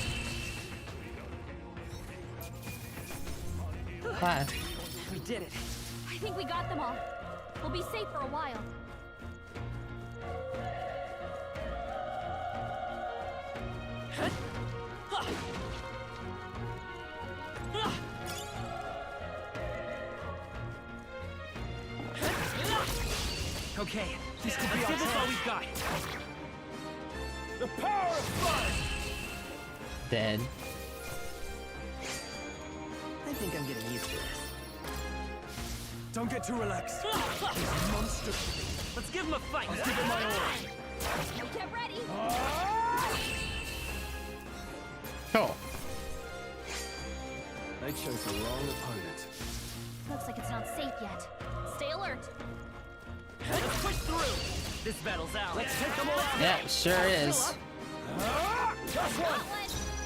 Fine. We did it. I think we got them all. We'll be safe for a while. Okay, this could be all we've got. The power of fire! Dead. I think I'm getting used to this. Don't get too relaxed. These monsters. Let's give him a fight. I'll give it my all. Now get ready. Cool. They chose the wrong opponent. Looks like it's not safe yet. Stay alert. Let's push through. This battle's out. Let's take them all out. Yeah, sure is. Just one.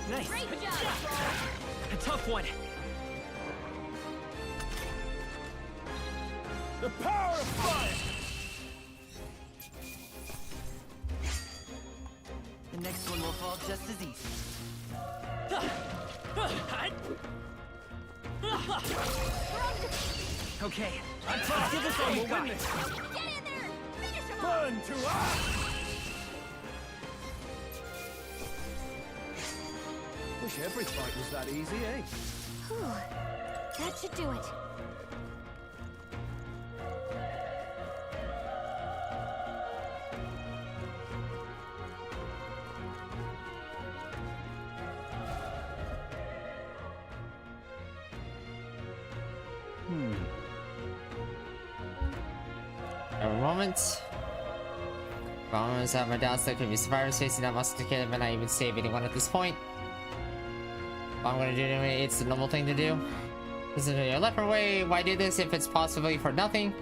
Nice. Great job. A tough one. The power of fire! The next one will fall just as easy. Okay, let's give this all we've got. Get in there. Finish him off. Burn to ash! Wish every fight was that easy, eh? Whew. That should do it. Every moment. Bombers have my doubts that could be survivors facing that monster kid, but not even save anyone at this point. What I'm gonna do anyway, it's the normal thing to do. This is your left way. Why do this if it's possibly for nothing?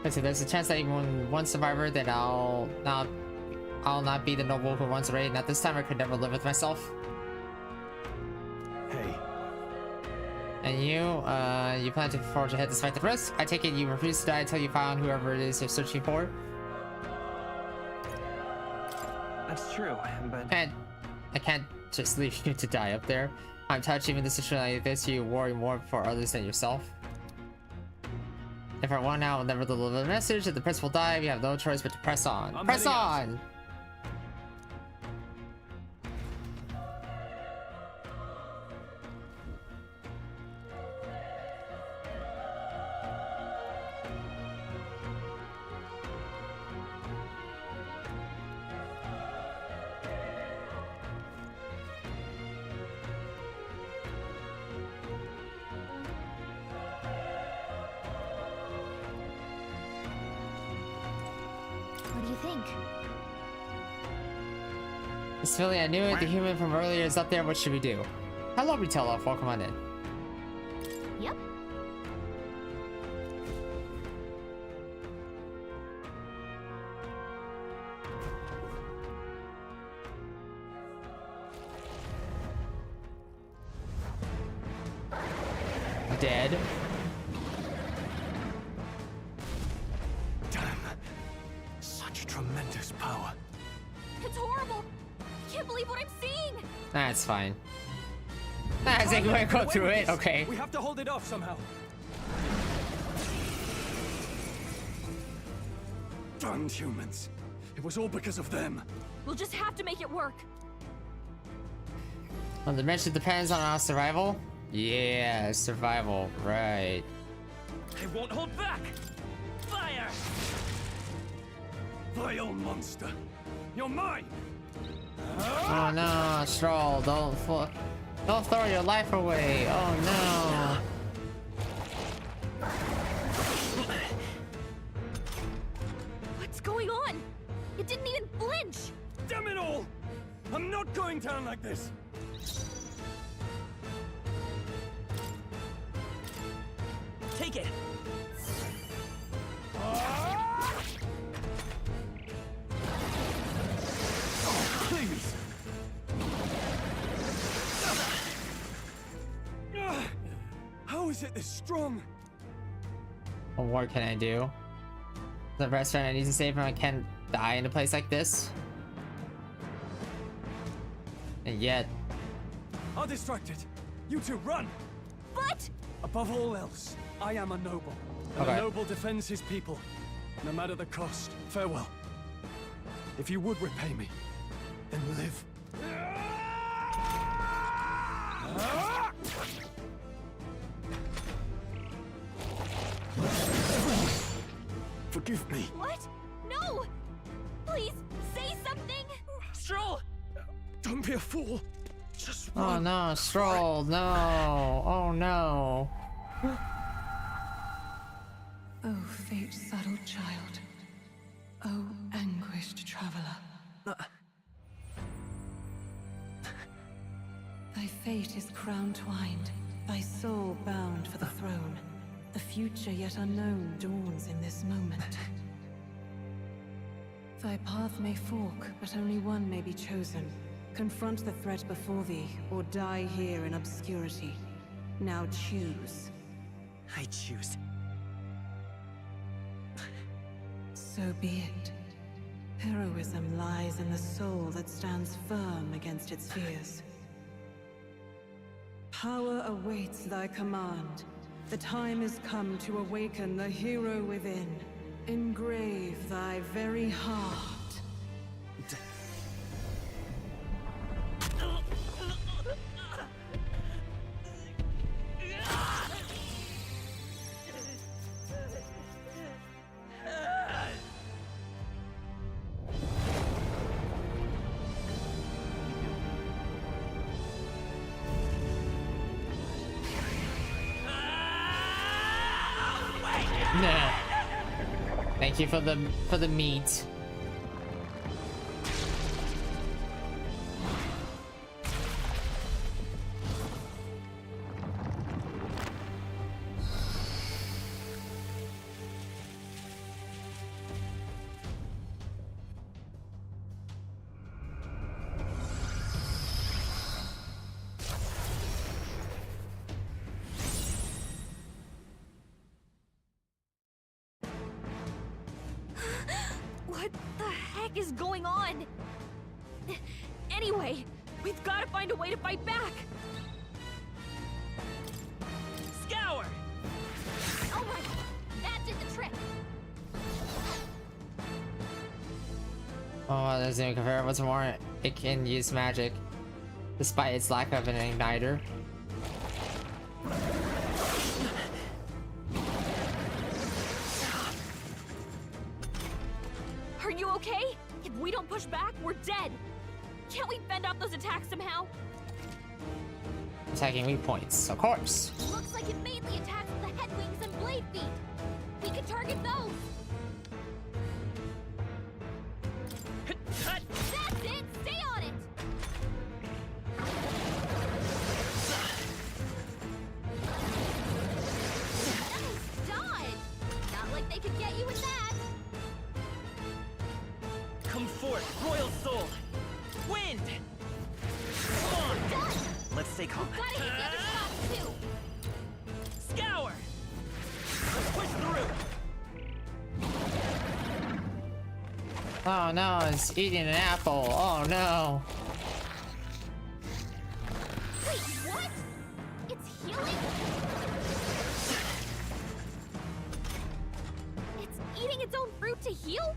Let's see, there's a chance that even one survivor, then I'll not be the noble who runs away. Not this time. I could never live with myself. Hey. And you plan to forge ahead despite the risk? I take it you refuse to die until you found whoever it is you're searching for? That's true, but... I can't just leave you to die up there. I'm touched even in a situation like this, you worry more for others than yourself. If I won out, I'll never deliver the message. If the prince will die, we have no choice but to press on. Press on! What do you think? This feeling, I knew it. The human from earlier is up there. What should we do? Hello, Retailer. Welcome on in. Yep. Dead. Damn. Such tremendous power. It's horrible. I can't believe what I'm seeing. That's fine. I think we're gonna go through it. Okay. We have to hold it off somehow. Damned humans. It was all because of them. We'll just have to make it work. Well, the mission depends on our survival. Yeah, survival. Right. I won't hold back. Fire! Vile monster. You're mine. Oh no, Stroll, don't throw your life away. Oh no. What's going on? It didn't even flinch. Damn it all! I'm not going down like this. Take it. Please. How is it this strong? What more can I do? The restaurant I need to save him. I can't die in a place like this. And yet, I'll distract it. You two run. But above all else, I am a noble, and Okay. a noble defends his people, no matter the cost. Farewell. If you would repay me, then live Forgive me. What? No! Please, say something! Stroll! Don't be a fool. Just Oh run. no, Stroll, no. Oh no. Oh, fate subtle child. Oh, anguished traveler. Thy fate is crown-twined, thy soul bound for the throne. The future yet unknown dawns in this moment. Thy path may fork, but only one may be chosen. Confront the threat before thee, or die here in obscurity. Now choose. I choose. So be it. Heroism lies in the soul that stands firm against its fears. Power awaits thy command. The time is come to awaken the hero within. Engrave thy very heart. Nah. Thank you for the meat. What the heck is going on? Anyway, we've got to find a way to fight back. Scour! All right, that did the trick. Oh, there's no compare. What's more, it can use magic, despite its lack of an igniter. Are you okay? If we don't push back, we're dead. Can't we fend off those attacks somehow? Attacking weak points, of course. Looks like it mainly attacks the head wings and blade feet. We can target those. That's it! Stay on it! Nice dodge! Not like they could get you with that. Come forth, Royal Soul! Wind! Come on! Done! Let's stay calm. Gotta hit the other spots too. Scour! Let's push through! Oh no, it's eating an apple. Oh no. Wait, what? It's healing? It's eating its own fruit to heal?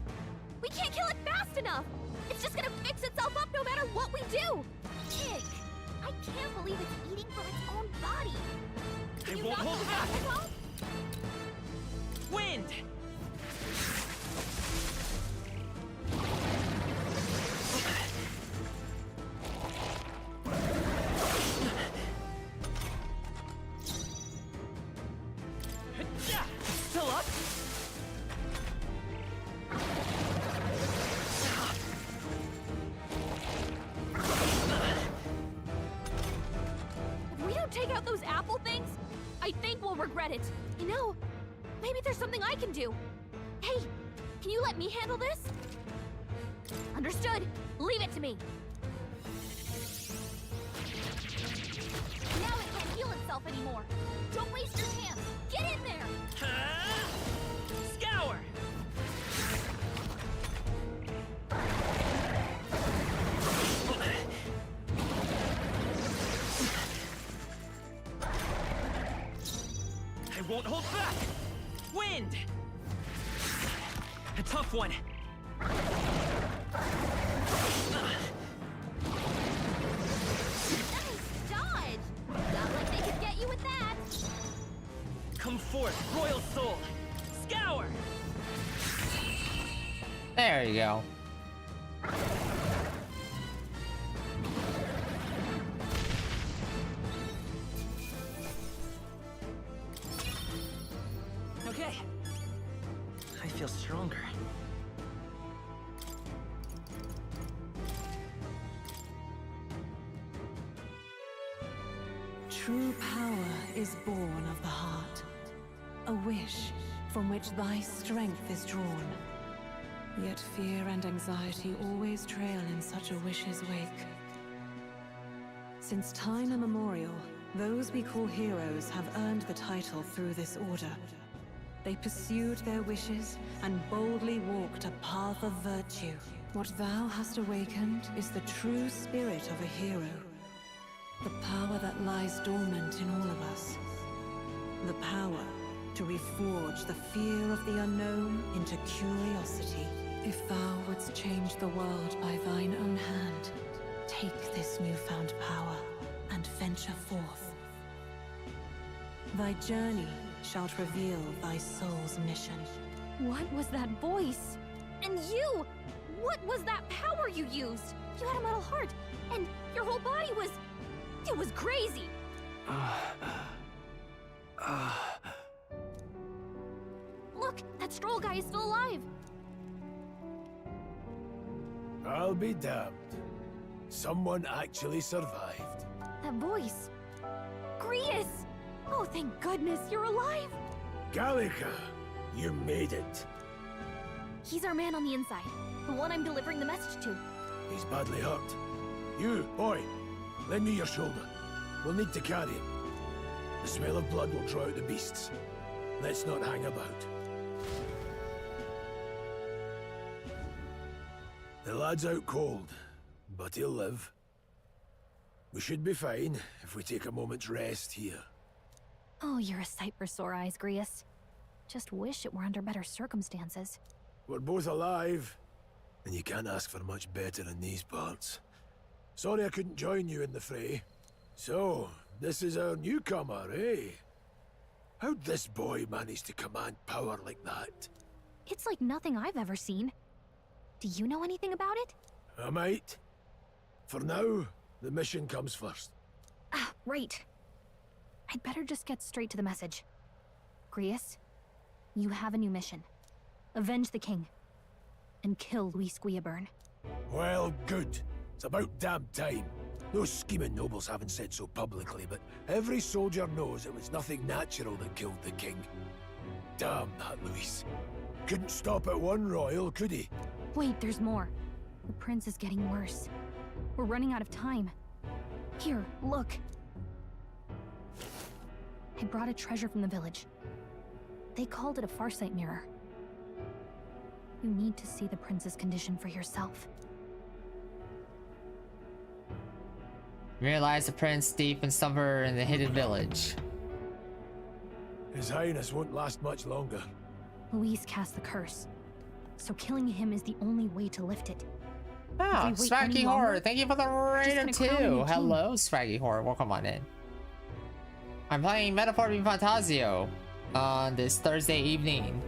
We can't kill it fast enough! It's just gonna fix itself up no matter what we do! Pig! I can't believe it's eating from its own body! Can you won't knock hold the back. head off? Wind! Still up? If we don't take out those apple things, I think we'll regret it. You know, maybe there's something I can do. Hey, can you let me handle this? Understood. Leave it to me. Now it can't heal itself anymore. Don't waste your chance. Get in there. Scour! I won't hold back! Wind! A tough one. royal soul! Scour! There you go. Okay. I feel stronger. True power is born of the heart, a wish from which thy strength is drawn. Yet fear and anxiety always trail in such a wish's wake. Since time immemorial, those we call heroes have earned the title through this order. They pursued their wishes and boldly walked a path of virtue. What thou hast awakened is the true spirit of a hero. The power that lies dormant in all of us. The power to reforge the fear of the unknown into curiosity. If thou wouldst change the world by thine own hand, take this newfound power and venture forth. Thy journey shalt reveal thy soul's mission. What was that voice? And you! What was that power you used? You had a metal heart, and your whole body was... It was crazy! Look, that Stroll guy is still alive! I'll be damned. Someone actually survived. That voice... Grius! Oh, thank goodness, you're alive! Gallica, you made it. He's our man on the inside, the one I'm delivering the message to. He's badly hurt. You, boy, lend me your shoulder. We'll need to carry him. The smell of blood will draw out the beasts. Let's not hang about. The lad's out cold, but he'll live. We should be fine if we take a moment's rest here. Oh, you're a sight for sore eyes, Grius. Just wish it were under better circumstances. We're both alive, and you can't ask for much better in these parts. Sorry I couldn't join you in the fray. So, this is our newcomer, eh? How'd this boy manage to command power like that? It's like nothing I've ever seen. Do you know anything about it? I might. For now, the mission comes first. Ah, right. I'd better just get straight to the message. Grius, you have a new mission. Avenge the king. And kill Luis Guillaburn. Well, good. It's about damn time. Those scheming nobles haven't said so publicly, but every soldier knows it was nothing natural that killed the king. Damn that Luis. Couldn't stop at one royal, could he? Wait, there's more. The prince is getting worse. We're running out of time. Here, look. I brought a treasure from the village. They called it a farsight mirror. You need to see the prince's condition for yourself. Realize the prince deep and somewhere in the hidden village. His Highness won't last much longer. Luis cast the curse, so killing him is the only way to lift it. Ah, Swaggy Horror, thank you for the raid too. Hello, Swaggy Horror, welcome on in. I'm playing Metaphor ReFantazio on this Thursday evening.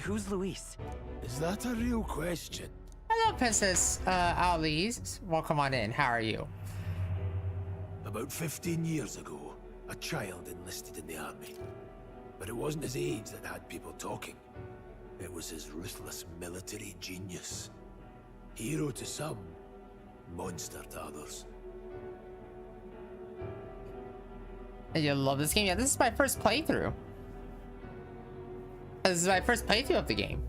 Who's Luis? Is that a real question? Hello, Princess Alice. Welcome on in. How are you? About 15 years ago, a child enlisted in the army. But it wasn't his age that had people talking. It was his ruthless military genius. Hero to some, monster to others. And you love this game? Yeah, this is my first playthrough. This is my first playthrough of the game.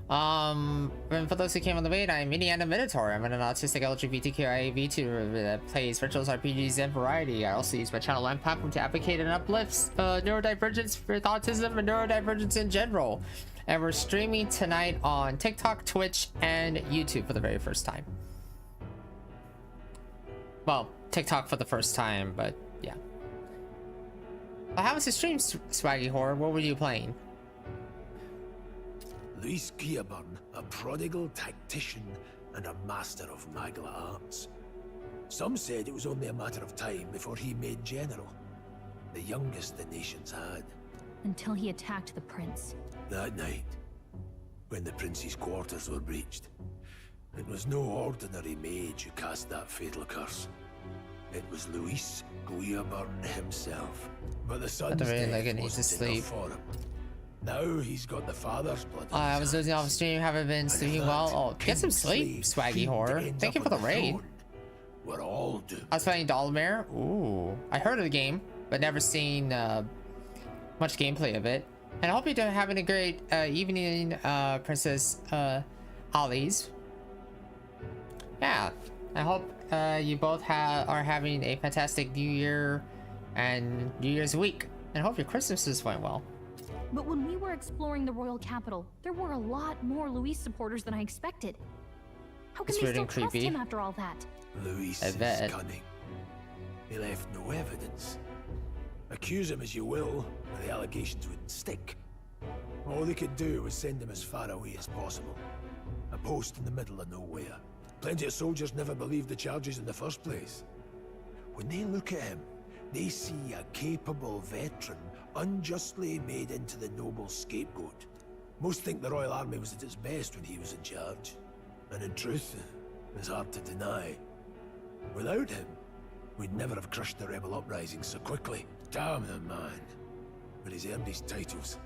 And for those who came on the wait, I'm Indiana Minotaur. I'm an autistic LGBTQIA Vtuber that plays virtual RPGs and variety. I also use my channel and platform to advocate and uplift neurodivergence with autism and neurodivergence in general. And we're streaming tonight on TikTok, Twitch, and YouTube for the very first time. Well, TikTok for the first time, but yeah. How was the stream, Swaggy Horror? What were you playing? Luis Guillaburn, a prodigal tactician and a master of Magla arts. Some said it was only a matter of time before he made general. The youngest the nation's had. Until he attacked the prince. That night, when the prince's quarters were breached, it was no ordinary mage who cast that fatal curse. It was Luis Guillaber himself. But the son's death wasn't enough for him. Now he's got the father's blood. I was losing off stream, haven't been sleeping well. Oh, get some sleep, Swaggy Horror. Thank you for the raid. We're all doomed. I was playing Dolomere. Ooh, I heard of the game, but never seen much gameplay of it. And I hope you're having a great evening, Princess Ollie's. Yeah, I hope you both are having a fantastic New Year and New Year's week. And I hope your Christmas is going well. But when we were exploring the royal capital, there were a lot more Luis supporters than I expected. How can they still trust him after all that? Luis is cunning. He left no evidence. Accuse him as you will, but the allegations wouldn't stick. All they could do was send him as far away as possible. A post in the middle of nowhere. Plenty of soldiers never believed the charges in the first place. When they look at him, they see a capable veteran unjustly made into the noble scapegoat. Most think the Royal Army was at its best when he was in charge. And in truth, it's hard to deny. Without him, we'd never have crushed the rebel uprising so quickly. Damn the man. But he's earned his titles.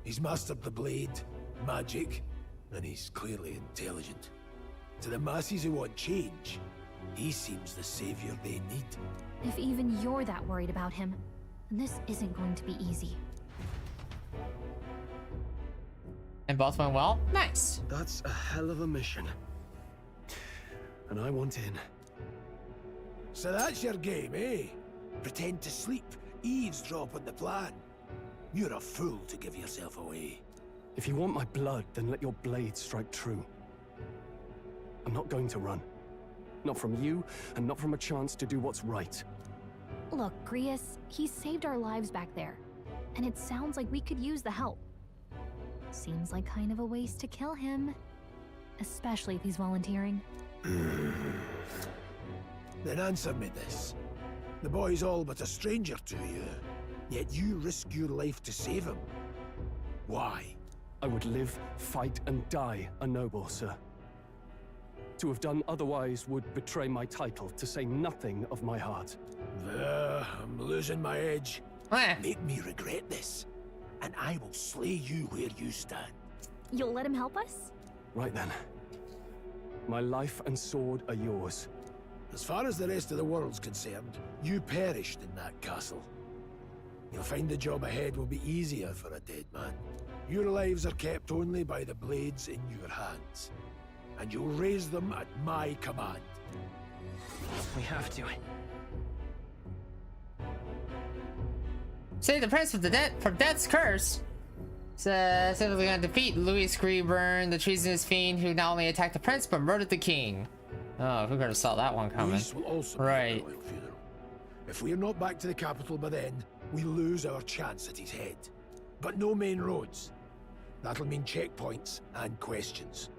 He's mastered the blade, magic, and he's clearly intelligent. To the masses who want change, he seems the savior they need. If even you're that worried about him, then this isn't going to be easy. And both went well? Nice. That's a hell of a mission. And I want in. So that's your game, eh? Pretend to sleep, eavesdrop on the plan. You're a fool to give yourself away. If you want my blood, then let your blade strike true. I'm not going to run. Not from you, and not from a chance to do what's right. Look, Grius, he saved our lives back there. And it sounds like we could use the help. Seems like kind of a waste to kill him. Especially if he's volunteering. Then answer me this. The boy's all but a stranger to you, yet you risk your life to save him. Why? I would live, fight, and die a noble, sir. To have done otherwise would betray my title, to say nothing of my heart. I'm losing my edge. Make me regret this, and I will slay you where you stand. You'll let him help us? Right then. My life and sword are yours. As far as the rest of the world's concerned, you perished in that castle. You'll find the job ahead will be easier for a dead man. Your lives are kept only by the blades in your hands, and you'll raise them at my command. We have to. Save the prince from death's curse. Says we're gonna defeat Louis Screeburn, the treasonous fiend who not only attacked the prince but murdered the king. Oh, who could have saw that one coming? Louis will also right. be at the royal funeral. If we're not back to the capital by then, we lose our chance at his head. But no main roads. That'll mean checkpoints and questions.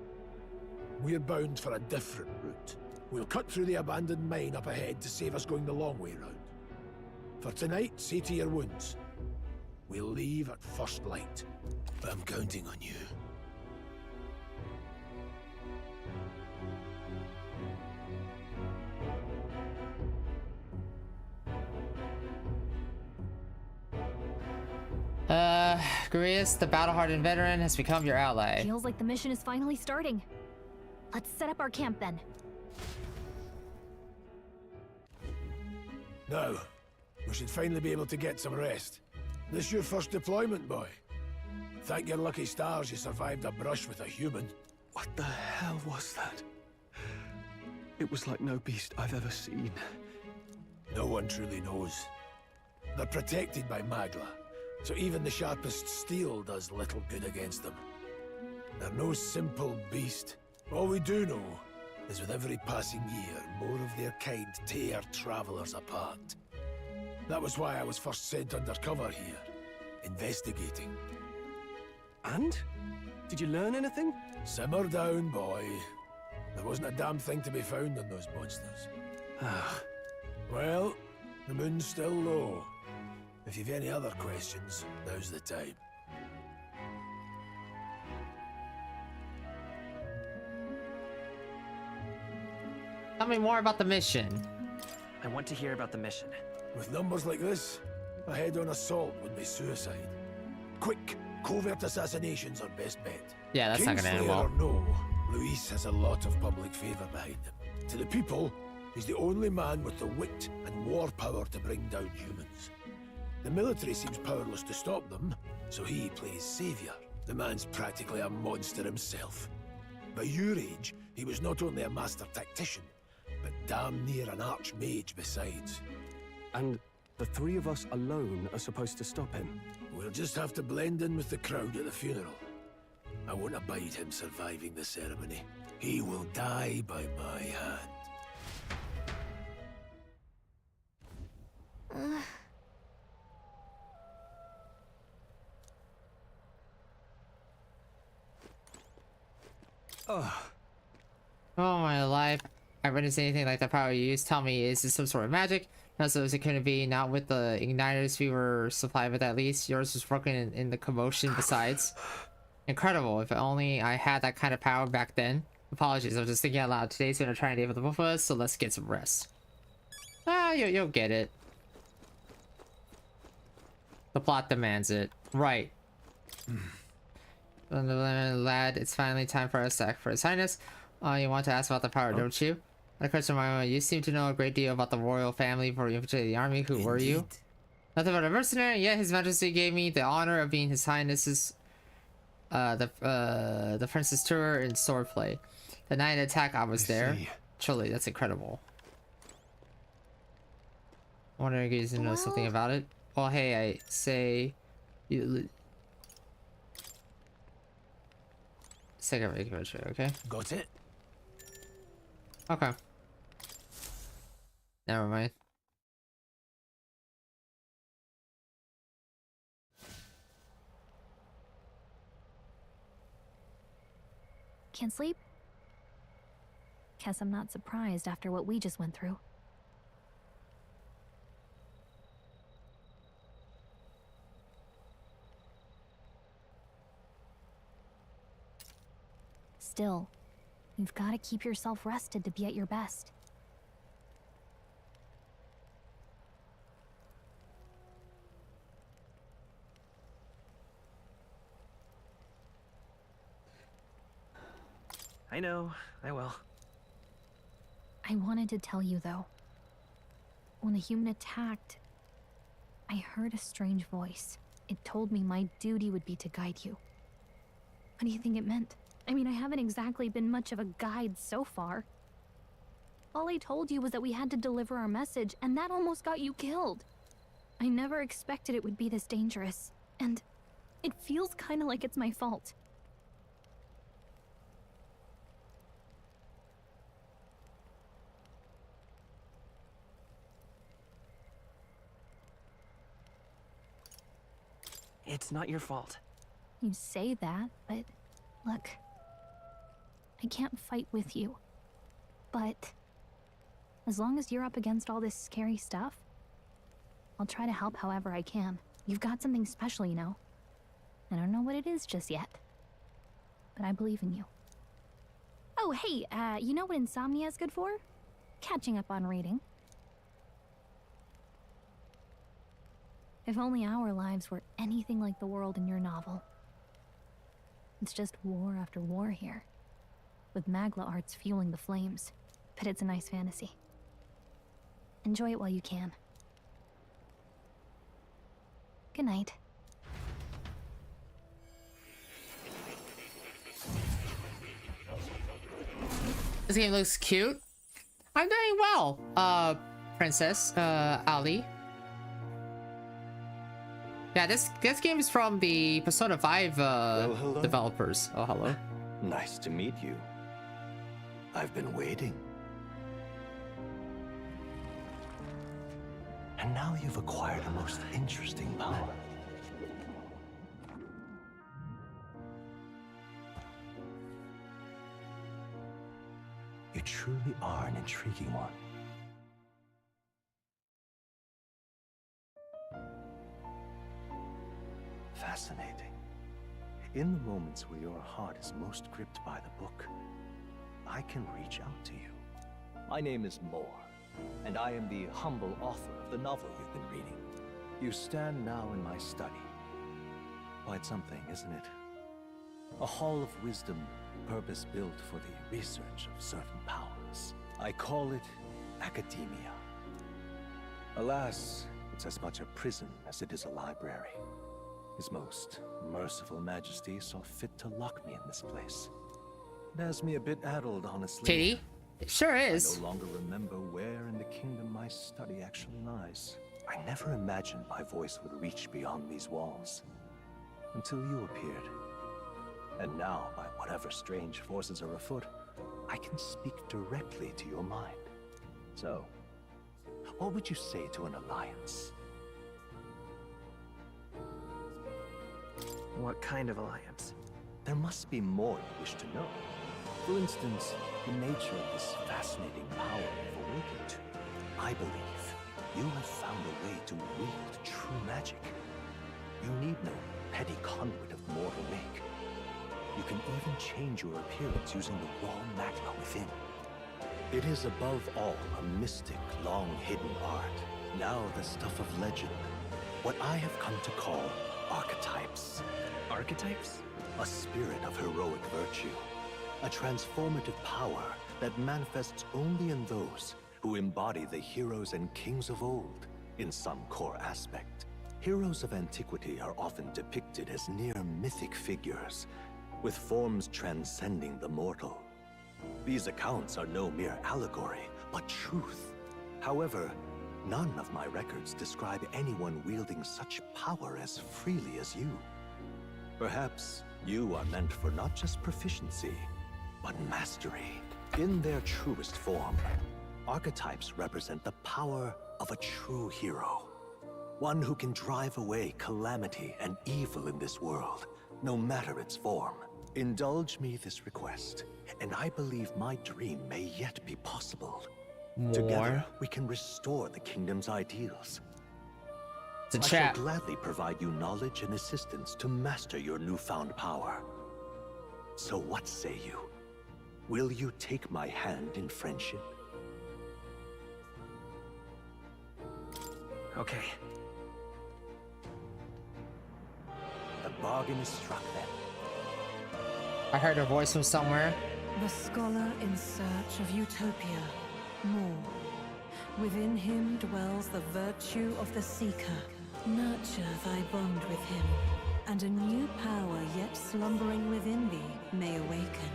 We're bound for a different route. We'll cut through the abandoned mine up ahead to save us going the long way round. For tonight, see to your wounds. We'll leave at first light. I'm counting on you. Grius, the battle-hardened veteran, has become your ally. Feels like the mission is finally starting. Let's set up our camp then. Now, we should finally be able to get some rest. This your first deployment, boy? Thank your lucky stars you survived a brush with a human. What the hell was that? It was like no beast I've ever seen. No one truly knows. They're protected by Magla, so even the sharpest steel does little good against them. They're no simple beast. All we do know is with every passing year, more of their kind tear travelers apart. That was why I was first sent undercover here, investigating. And? Did you learn anything? Simmer down, boy. There wasn't a damn thing to be found on those monsters. Well, the moon's still low. If you've any other questions, now's the time. Tell me more about the mission. I want to hear about the mission. With numbers like this, a head-on assault would be suicide. Quick, covert assassinations are best bet. Yeah, that's not gonna end well. Kingslayer or no, Luis has a lot of public favor behind him. To the people, he's the only man with the wit and war power to bring down humans. The military seems powerless to stop them, so he plays savior. The man's practically a monster himself. By your age, he was not only a master tactician, but damn near an archmage besides. And the three of us alone are supposed to stop him? We'll just have to blend in with the crowd at the funeral. I won't abide him surviving the ceremony. He will die by my hand. Oh my life. I witnessed anything like the power you use. Tell me, is this some sort of magic? Not so as it couldn't be. Not with the igniters we were supplied with, at least. Yours was broken in the commotion besides. Incredible. If only I had that kind of power back then. Apologies, I'm just thinking out loud. Today's been a trying day for the both of us, so let's get some rest. Ah, you'll get it. The plot demands it. Right. Lad, it's finally time for us to act for His Highness. You want to ask about the power, don't you? A question of my own. You seem to know a great deal about the royal family before you infiltrated the army. Who were you? Nothing but a mercenary, yet His Majesty gave me the honor of being His Highness's the Princess Tour in swordplay. The night attack, I was there. Truly, that's incredible. I wonder if you guys know something about it. Well, hey, I say you. Second adventure, okay? Got it. Okay. Never mind. Can't sleep? Guess I'm not surprised after what we just went through. Still, you've got to keep yourself rested to be at your best. I know, I will. I wanted to tell you, though. When the human attacked, I heard a strange voice. It told me my duty would be to guide you. What do you think it meant? I mean, I haven't exactly been much of a guide so far. All I told you was that we had to deliver our message, and that almost got you killed. I never expected it would be this dangerous, and it feels kind of like it's my fault. It's not your fault. You say that, but look, I can't fight with you. But as long as you're up against all this scary stuff, I'll try to help however I can. You've got something special, you know. I don't know what it is just yet, but I believe in you. Oh, hey, you know what insomnia is good for? Catching up on reading. If only our lives were anything like the world in your novel. It's just war after war here, with Magla arts fueling the flames. But it's a nice fantasy. Enjoy it while you can. Good night. This game looks cute. I'm doing well, Princess, Ali. Yeah, this game is from the Persona 5 hello. developers. Oh, hello. Nice to meet you. I've been waiting. And now you've acquired a most interesting power. You truly are an intriguing one. In the moments where your heart is most gripped by the book, I can reach out to you. My name is Moore, and I am the humble author of the novel you've been reading. You stand now in my study. Quite something, isn't it? A hall of wisdom, purpose-built for the research of certain powers. I call it academia. Alas, it's as much a prison as it is a library. His most merciful majesty saw fit to lock me in this place. It has me a bit addled, honestly. Kitty? It sure is. I no longer remember where in the kingdom my study actually lies. I never imagined my voice would reach beyond these walls. Until you appeared. And now, by whatever strange forces are afoot, I can speak directly to your mind. So, what would you say to an alliance? What kind of alliance? There must be more you wish to know. For instance, the nature of this fascinating power you've awakened to. I believe you have found a way to wield true magic. You need no petty conduit of mortal make. You can even change your appearance using the raw magma within. It is above all a mystic, long-hidden art, now the stuff of legend. What I have come to call archetypes. Archetypes? A spirit of heroic virtue. A transformative power that manifests only in those who embody the heroes and kings of old in some core aspect. Heroes of antiquity are often depicted as near mythic figures, with forms transcending the mortal. These accounts are no mere allegory, but truth. However, none of my records describe anyone wielding such power as freely as you. Perhaps you are meant for not just proficiency, but mastery. In their truest form, archetypes represent the power of a true hero. One who can drive away calamity and evil in this world, no matter its form. Indulge me this request, and I believe my dream may yet be possible. Together, we can restore the kingdom's ideals. I shall gladly provide you knowledge and assistance to master your newfound power. So what say you? Will you take my hand in friendship? Okay. The bargain is struck then. I heard her voice from somewhere. The scholar in search of utopia. More. Within him dwells the virtue of the seeker. Nurture thy bond with him, and a new power yet slumbering within thee may awaken.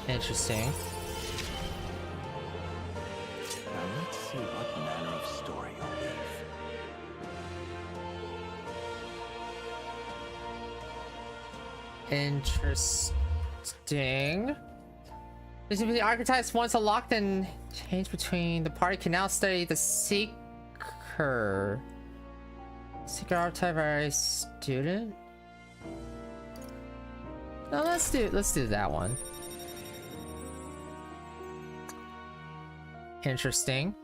Interesting. Now let's see what manner of story you'll weave. Interesting. The archetypes once unlocked and changed between the party can now study the Seeker. Seeker archetype are a student? No, let's do that one. Interesting.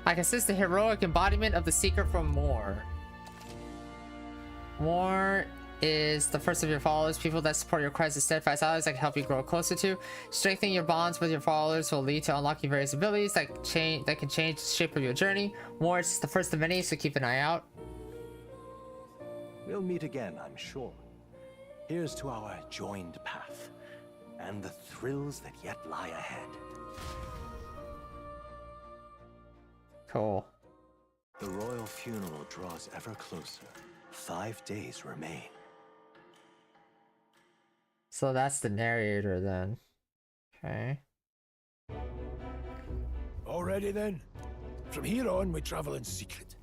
I can assist the heroic embodiment of the Seeker from More. More is the first of your followers, people that support your quest as steadfast allies that can help you grow closer to. Strengthening your bonds with your followers will lead to unlocking various abilities that can change the shape of your journey. More is the first of many, so keep an eye out. We'll meet again, I'm sure. Here's to our joined path, and the thrills that yet lie ahead. Cool. The royal funeral draws ever closer. 5 days remain. So that's the narrator then. Okay. Already then. From here on, we travel in secret.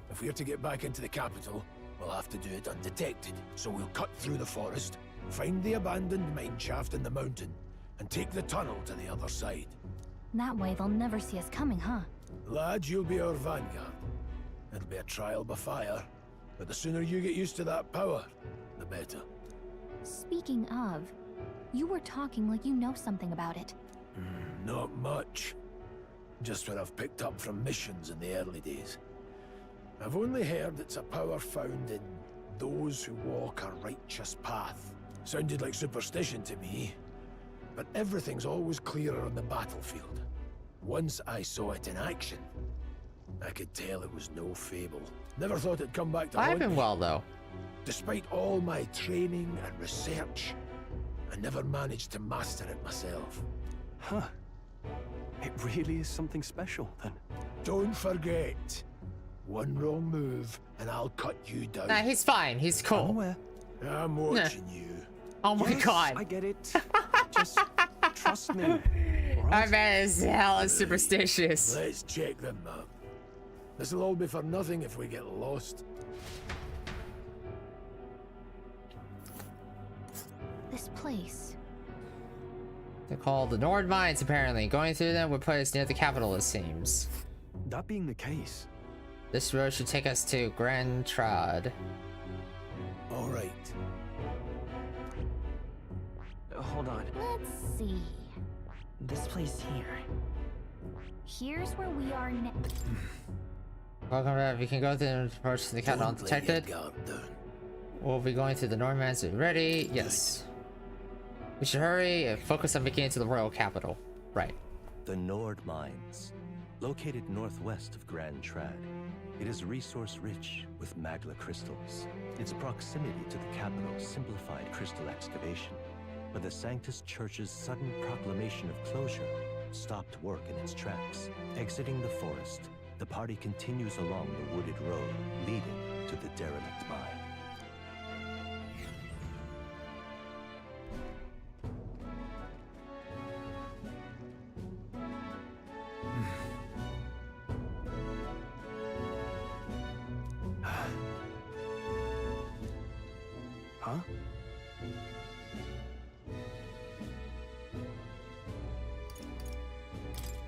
If we're to get back into the capital, we'll have to do it undetected. So we'll cut through the forest, find the abandoned mine shaft in the mountain, and take the tunnel to the other side. That way they'll never see us coming, huh? Lad, you'll be our vanguard. It'll be a trial by fire, but the sooner you get used to that power, the better. Speaking of, you were talking like you know something about it. Not much. Just what I've picked up from missions in the early days. I've only heard it's a power found in those who walk a righteous path. Sounded like superstition to me, but everything's always clearer on the battlefield. Once I saw it in action, I could tell it was no fable. Never thought it'd come back to haunt me. I've been well, though. Despite all my training and research, I never managed to master it myself. Huh. It really is something special, then. Don't forget, one wrong move and I'll cut you down. Nah, he's fine. He's cool. I'm watching you. Oh my god. I get it. Just trust me. That man is hella superstitious. Let's check the map. This'll all be for nothing if we get lost. This place. They're called the Nord Mines, apparently. Going through them would put us near the capital, it seems. That being the case, this road should take us to Grand Trad. All right. Hold on. Let's see. This place here. Here's where we are now. Welcome back. We can go through and approach the capital undetected. We'll be going through the Nord Mines. Are you ready? Yes. We should hurry and focus on making it to the royal capital. Right. the Nord Mines, located northwest of Grand Trad. It is resource-rich with magla crystals. Its proximity to the capital simplified crystal excavation, but the Sanctus Church's sudden proclamation of closure stopped work in its tracks. Exiting the forest, the party continues along the wooded road leading to the derelict mine. Huh?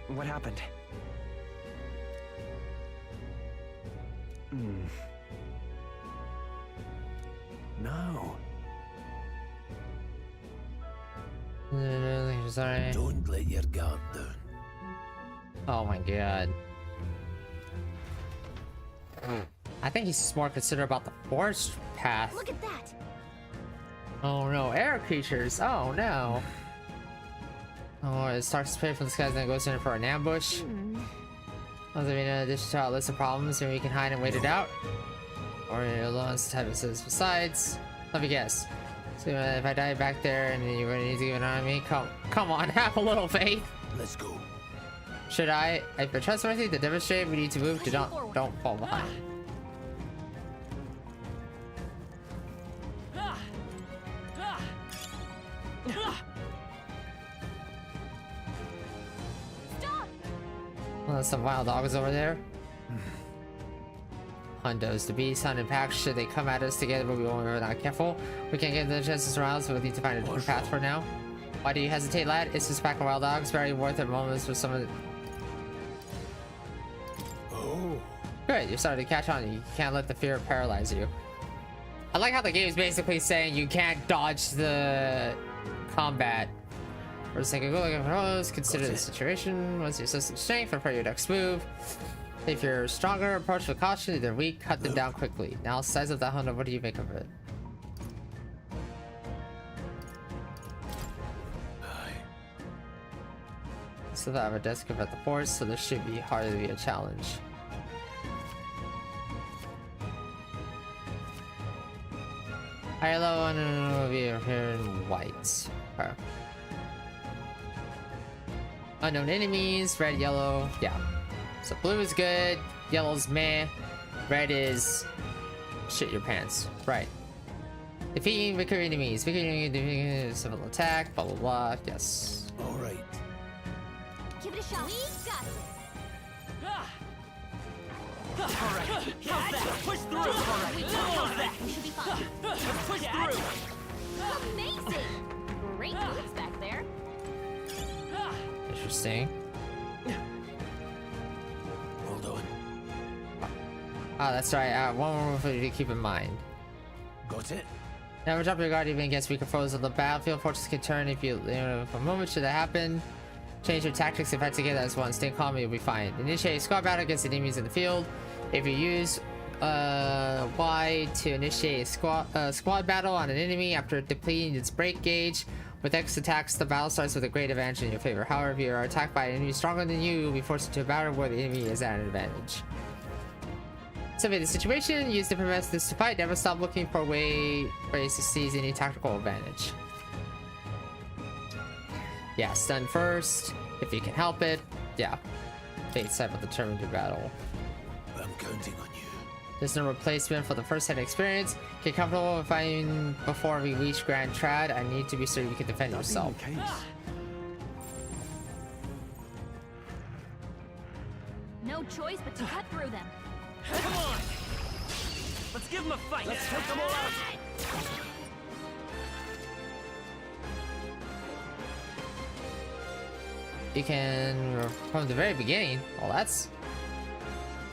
What happened? No. Sorry. Don't let your guard down. Oh my god. I think he's just more considerate about the forest path. Look at that. Oh no, air creatures. Oh no. Oh, it starts to spray from the skies and then goes in for an ambush. Well, in addition to our list of problems, and we can hide and wait it out. Or alone type of says besides. Let me guess. So if I die back there and you're gonna need to give an eye on me, come on, have a little faith. Let's go. Should I? If I trust something to demonstrate, we need to move to don't fall behind. Well, there's some wild dogs over there. Hundos, the beasts hunt in packs. Should they come at us together, but we won't, we're not careful. We can't get the chance to surround, so we need to find a different path for now. Why do you hesitate, lad? It's just a pack of wild dogs, very worth it moments for some of the... Oh. Good, you're starting to catch on. You can't let the fear paralyze you. I like how the game is basically saying you can't dodge the combat. For a second, go looking for those. Consider the situation. Once your system strength, prepare your next move. If you're stronger, approach with caution. If they're weak, cut them down quickly. Now, size of that hunter, what do you make of it? So I have a desk at the forest, so this should be hardly a challenge. Higher level, and will be here in white. Okay. Unknown enemies, red, yellow, yeah. So blue is good, yellow's meh, red is shit your pants. Right. Defeating recurring enemies, defeating civil attack, blah blah blah, yes. Alright. Give it a shot. We got this. Alright, how's that? Push through! Alright, how's that? We should be fine. Let's push through! Amazing! Great moves back there. Interesting. Hold on. Ah, that's right. One more for you to keep in mind. Got it? Never drop your guard even against weaker foes on the battlefield. Fortunes can turn if you for a moment should that happen. Change your tactics and fight together as one. Stay calm, you'll be fine. Initiate a squad battle against enemies in the field. If you use Y to initiate a squad battle on an enemy after depleting its break gauge. With X attacks, the battle starts with a great advantage in your favor. However, if you are attacked by an enemy stronger than you, you'll be forced into a battle where the enemy is at an advantage. Survey the situation, use different methods to fight, never stop looking for ways to seize any tactical advantage. Yeah, stun first, if you can help it. Yeah. Fate set will determine your battle. I'm counting on you. There's no replacement for the first-hand experience. Get comfortable with fighting before we reach Grand Trad. I need to be sure you can defend yourself. No choice but to cut through them. Come on! Let's give them a fight! Let's take them all out! You can, from the very beginning. Well, that's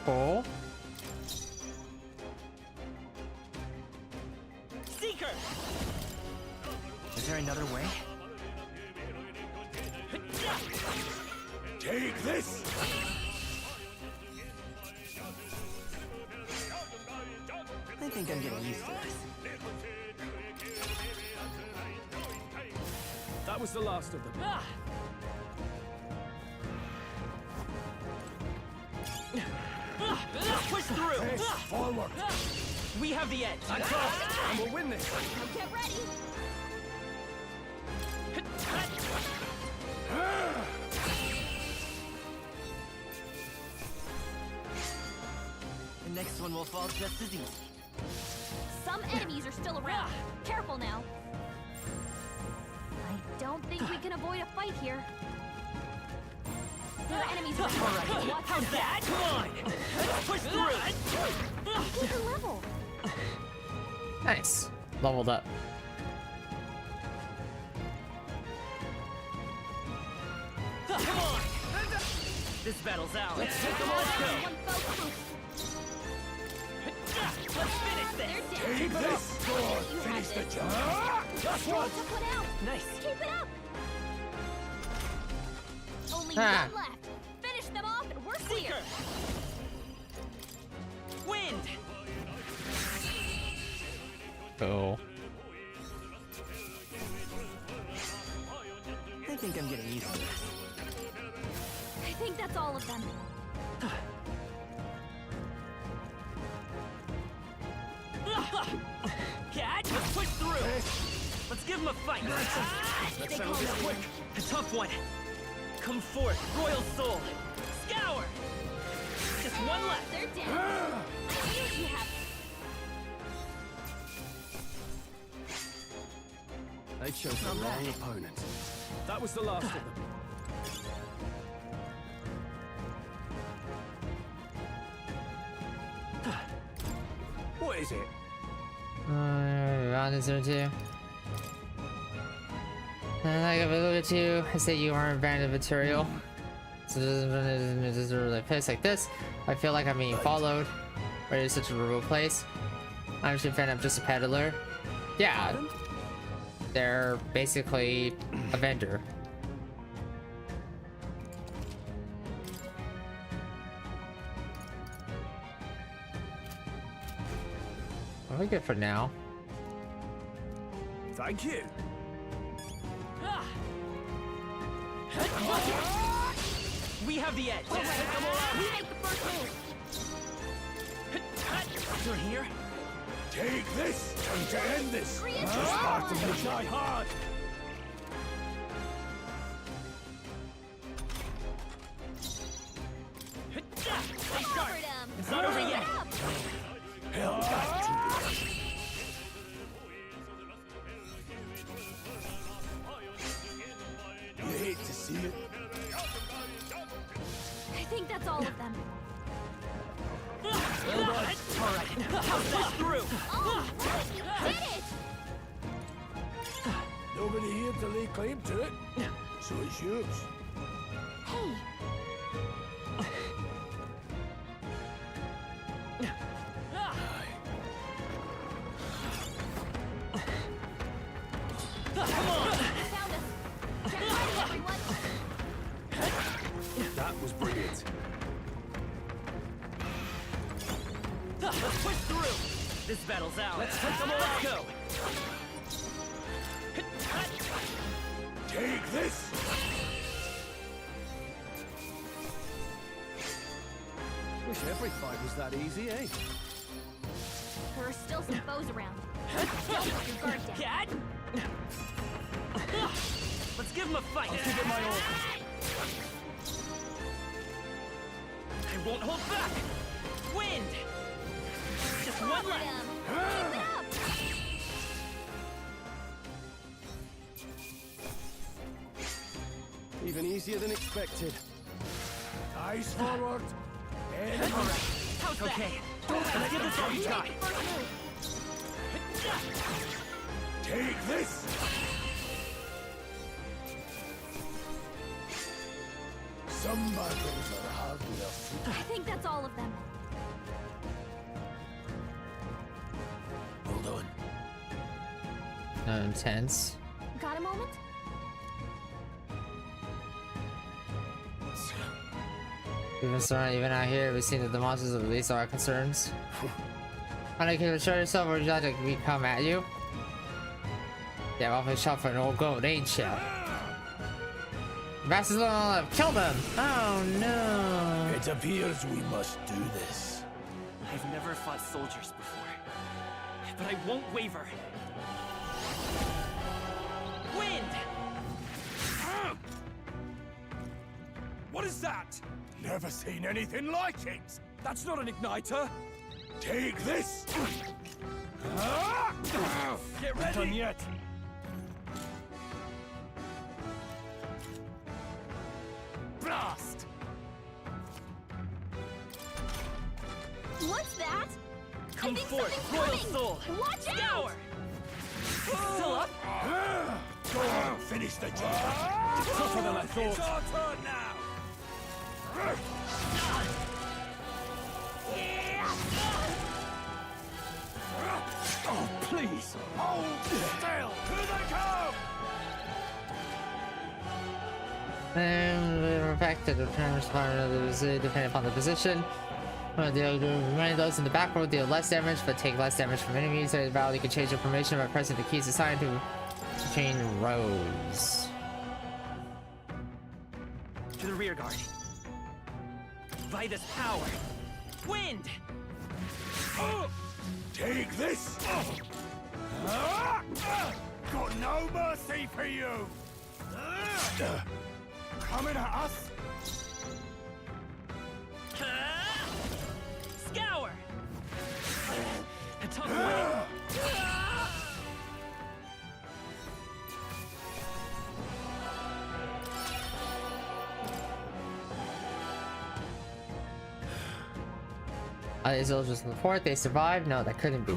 cool. Seeker! Is there another way? Take this! I think I'm getting used to this. That was the last of them. Push through! Press forward! We have the edge! On top! And we'll win this! Get ready! The next one will fall just as easy. Some enemies are still around. Careful now. I don't think we can avoid a fight here. There are enemies around. Alright, how's that? Come on! Push through! Keep the level. Nice. Leveled up. Come on! This battle's ours. Let's take them all. Let's go! Let's finish this! Take this! Go on, finish the job! That's one! Nice! Keep it up! Only Ah. one left. Finish them off and we're clear. Wind! Cool. I think I'm getting used to this. I think that's all of them. Catch! Let's push through! Let's give them a fight! Let's settle this quick! A tough one! Come forth, Royal Soul! Scour! Just one left! They're dead. I knew you have. They chose the wrong opponent. That was the last of them. What is it? Round is there too. And I got a little bit too. I say you aren't branded material. So this is a really place like this. I feel like I'm being followed. Where is such a remote place? I'm just a fan. I'm just a peddler. Yeah, they're basically a vendor. Are we good for now? Thank you. We have the edge! We make the first move. You're here? Take this! Time to end this! Reinforce This part of forward. me die hard! Stay sharp! Covered 'em. It's not over yet! Hell back to you! You hate to see it? I think that's all of them. Alright, push through! Oh, right, you did it! Nobody here to lay claim to it, so it's yours. Hey, found us. Get ready, everyone. That was brilliant. Let's push This battle's ours. Let's take them all out. Go. Take this! Wish every fight was that easy, eh? There are still some foes around. Don't let your guard down. Cat! Let's give him a fight. I'll give it my all. I won't hold back. Wind. Just one left. Keep it up. Even easier than expected. Eyes forward. And All right. How's that? Okay. Let's give this all you got. take this! Some battles are hard enough. I think that's all of them. Hold on. Intense. Got a moment? Even out here, we've seen that the monsters of release are our concerns. And I can show yourself or would you like to we come at you? Yeah, off a shot for an old goat, ain't ya? Bastards don't all left. Kill them! Oh no! It appears we must do this. I've never fought soldiers before, but I won't waver. Wind! What is that? Never seen anything like it! That's not an igniter. Take this! Get Not ready! done yet. Blast! What's that? Come I think forth, something's royal coming. soul! Watch Scour! out! Still up? Go on, finish the job. Tougher than I thought. It's our turn now! Oh, please! Hold still! Here they come! And back to the return depending upon the position. Many of those in the back row deal less damage, but take less damage from enemies. During the battle, you can change your formation by pressing the keys assigned to change rows. To the rear guard. By this power. Wind! Take this! Got no mercy for you! Coming at us? Scour! A tough way. Are these soldiers in the fort? They survived? No, that couldn't be.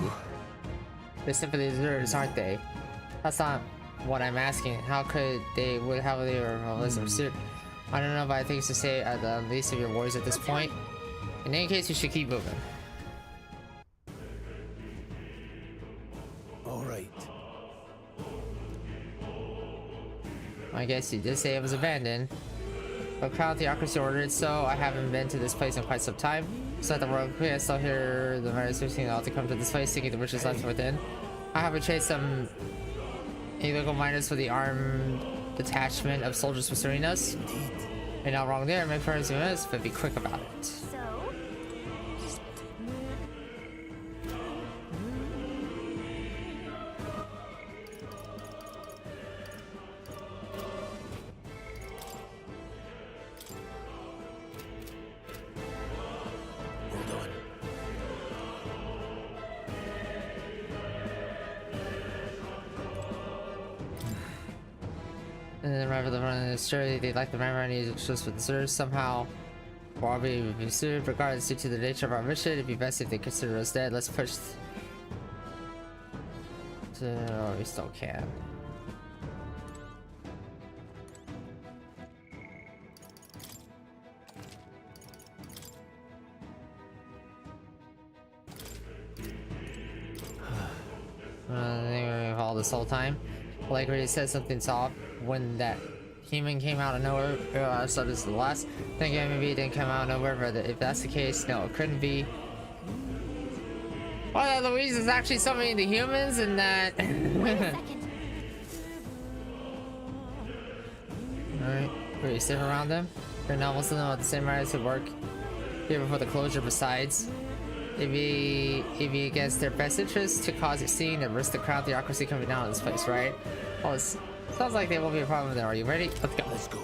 They're simply deserters, aren't they? That's not what I'm asking. How could they, how they were pursued? I don't know, but I think it's to say at the least of your warriors at this point. In any case, you should keep moving. Alright. I guess you did say it was abandoned. But Crown Theocracy ordered so. I haven't been to this place in quite some time. So at the Royal Queen, I still hear the matters 15 all to come to this place, thinking the witch is left within. I have chased some illegal miners for the armed detachment of soldiers pursuing us. You're not wrong there, make friends with us, but be quick about it. So? And then rather than running the story, they like the memory just with the search somehow. Or I'll be pursued regardless due to the nature of our mission. It'd be best if they consider us dead. Let's push. Oh, we still can. They were all this whole time. Like when he said something soft when that human came out of nowhere. So this is the last thing. Maybe it didn't come out of nowhere, but if that's the case, no, it couldn't be. Oh, that Louise is actually summoning the humans and that. Alright, pretty safe around them. They're not most of them have the same rights to work here before the closure. Besides, it'd be against their best interest to cause a scene and risk the crowd theocracy coming down in this place, right? Well, it sounds like there won't be a problem there. Are you ready? Let's go. Let's go.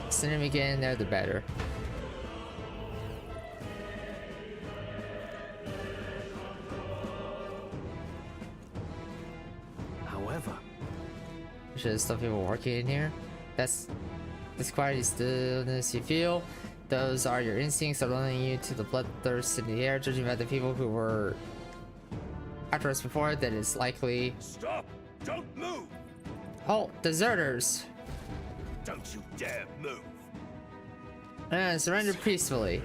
The sooner we get in there, the better. However, there's still people working in here. That's this quiet stillness you feel. Those are your instincts that are leading you to the bloodthirst in the air. Judging by the people who were after us before, that is likely. Stop! Don't move! Oh, deserters! Don't you dare move! And surrender peacefully.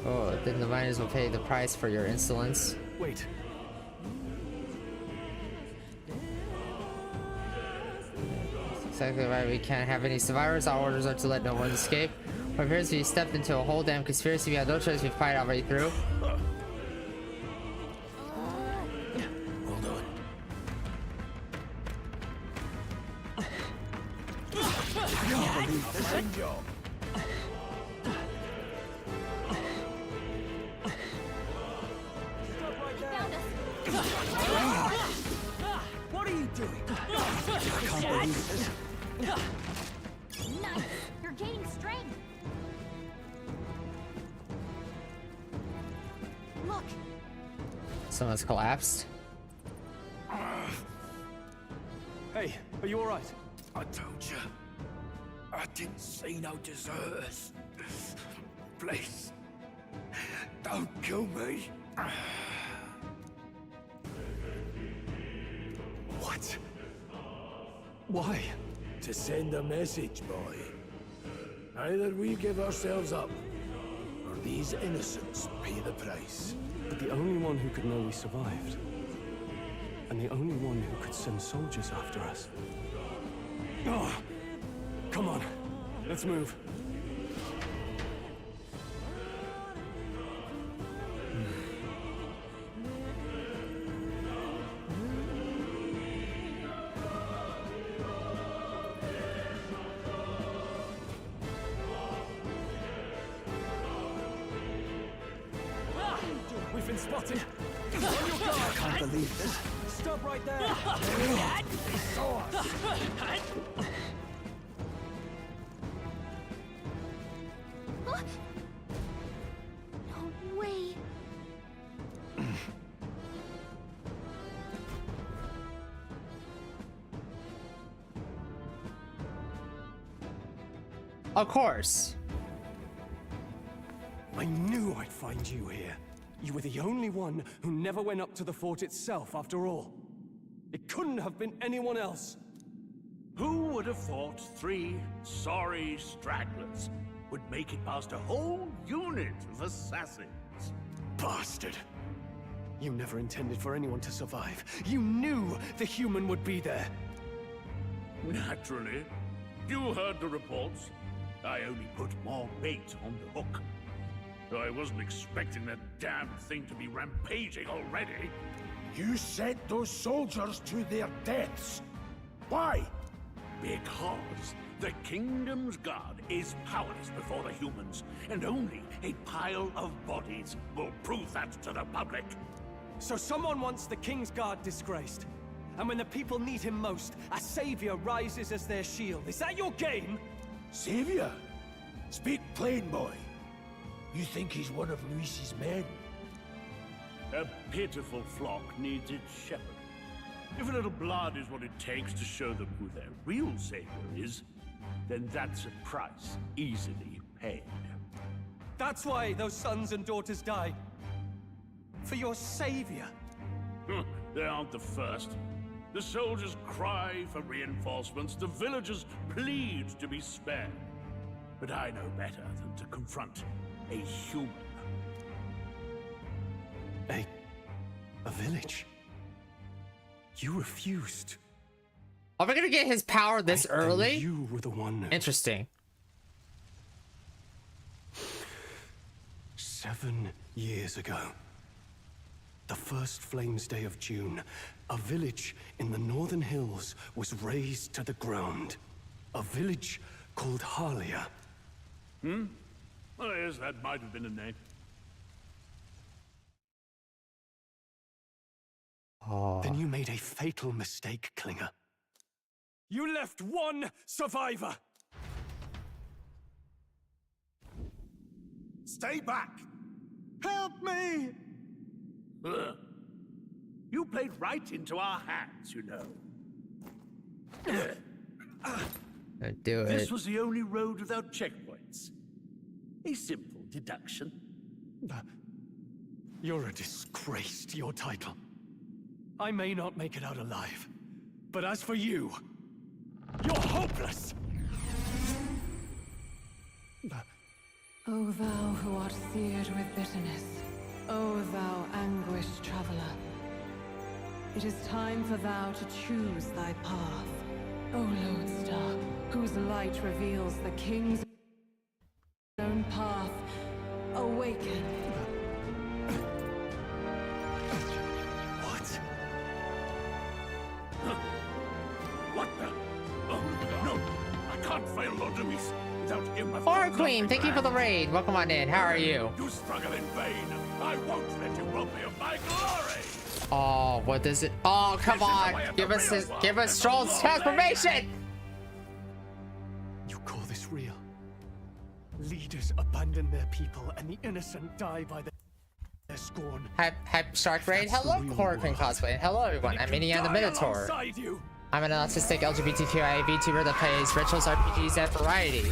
Oh, then the miners will pay the price for your insolence. Wait. Exactly right, we can't have any survivors. Our orders are to let no one escape. What appears to be stepped into a whole damn conspiracy we had no choice, we fight our way through. Hold on. I can't believe this. End job. What are you doing? I can't believe this. Nice! You're gaining strength! Look! Someone's collapsed. Hey, are you alright? I told you. I didn't see no deserters. Please. Don't kill me. What? Why? To send a message, boy. Either we give ourselves up, or these innocents pay the price. But the only one who could know we survived, and the only one who could send soldiers after us. Oh, come on, let's move. We've been spotted. On your guard. I can't believe this. Stop right there. They saw us. No way! Of course. I knew I'd find you here. You were the only one who never went up to the fort itself, after all. It couldn't have been anyone else. Who would have thought 3 sorry stragglers would make it past a whole unit of assassins? Bastard! You never intended for anyone to survive. You knew the human would be there. Naturally. You heard the reports. I only put more bait on the hook. I wasn't expecting that damn thing to be rampaging already. You sent those soldiers to their deaths. Why? Because the Kingdom's Guard is powerless before the humans, and only a pile of bodies will prove that to the public. So someone wants the King's Guard disgraced. And when the people need him most, a savior rises as their shield. Is that your game? Savior? Speak plain, boy. You think he's one of Luis's men? A pitiful flock needs its shepherd. If a little blood is what it takes to show them who their real savior is, then that's a price easily paid. That's why those sons and daughters died. For your savior. They aren't the first. The soldiers cry for reinforcements, the villagers plead to be spared. But I know better than to confront a human. A village? You refused. Are we gonna get his power this early? You were the one. Interesting. 7 years ago, the first Flames Day of June, a village in the northern hills was razed to the ground. A village called Harlia. Hmm? Well, yes, that might have been a name. Oh. Then you made a fatal mistake, Klinger. You left one survivor! Stay back! Help me! Ugh. You played right into our hands, you know. Do it. This was the only road without checkpoints. A simple deduction. You're a disgrace to your title. I may not make it out alive, but as for you, you're hopeless! O thou who art seared with bitterness, O thou anguished traveler, it is time for thou to choose thy path. O lodestar, whose light reveals the king's own path, awaken. What? What the? Oh, no! I can't fail Lord Luis without him. Horror Queen, thank you for the raid. Welcome on in. How are you? You struggle in vain. I won't let you rob me of my glory. Oh, what is it? Oh, come on! Give us Stroll's transformation! You call this real? Leaders abandon their people and the innocent die by their scorn. Hype Shark Raid. Hello, Horror Queen cosplay. And hello, everyone. I'm Indiana the Minotaur. I'm an autistic LGBTQIA VTuber that plays rituals, RPGs, and variety.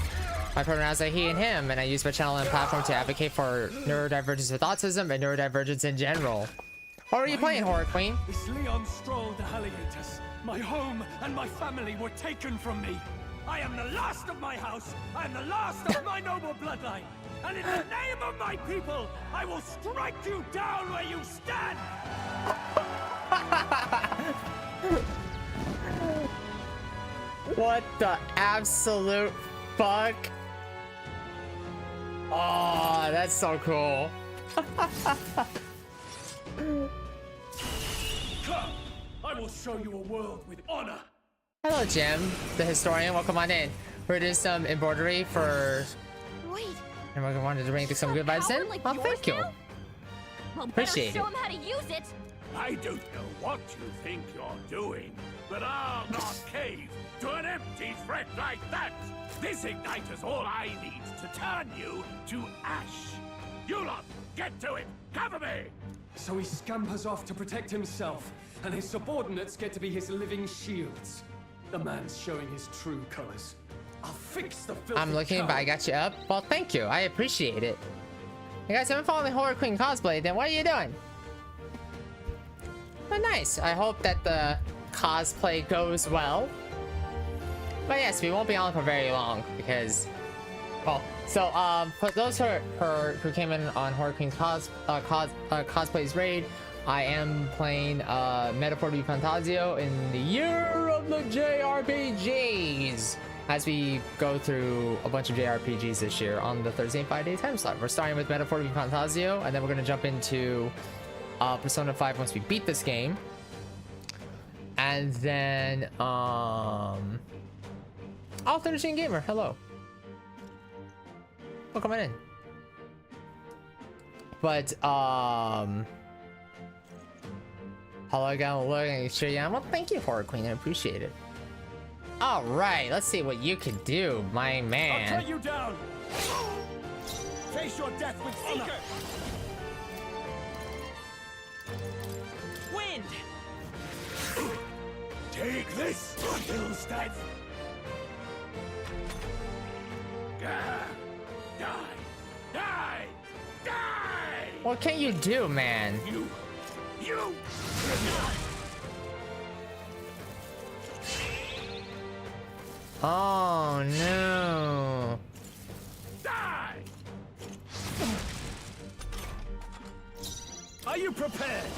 My pronouns are he and him, and I use my channel and platform to advocate for neurodivergence with autism and neurodivergence in general. What are you playing, Horror Queen? Is Leon Stroll the Halligators? My home and my family were taken from me. I am the last of my house. I am the last of my noble bloodline. And in the name of my people, I will strike you down where you stand. What the absolute fuck? Oh, that's so cool. Come, I will show you a world with honor. Hello, Jim, the historian. Welcome on in. We're doing some embroidery for. Wait. And we wanted to bring some good vibes in. Like Well, thank you. Well, Appreciate show it. him how to use it. I don't know what you think you're doing, but I'll not cave to an empty threat like that. This igniter's all I need to turn you to ash. You lot, get to it. Cover me. So he scampers off to protect himself, and his subordinates get to be his living shields. The man's showing his true colors. I'll fix the filthy I'm looking, but I got you up. Well, thank you. I appreciate it. You guys haven't followed Horror Queen cosplay, then what are you doing? But nice. I hope that the cosplay goes well. But yes, we won't be on for very long because, well, so for those who came in on Horror Queen's cosplay's raid, I am playing Metaphor ReFantazio in the year of the JRPGs as we go through a bunch of JRPGs this year on the Thursday and Friday time slot. We're starting with Metaphor ReFantazio, and then we're going to jump into Persona 5 once we beat this game. And then, Finishing Gamer, hello. Welcome in. But, hello again, looking sure, yeah. Well, thank you, Horror Queen, I appreciate it. All right, let's see what you can do, my man. I'll cut you down. Face your death with honor. Wind! Take this, Hillstead. Die! Die! Die! What can you do, man? You! Oh no! Die! Are you prepared?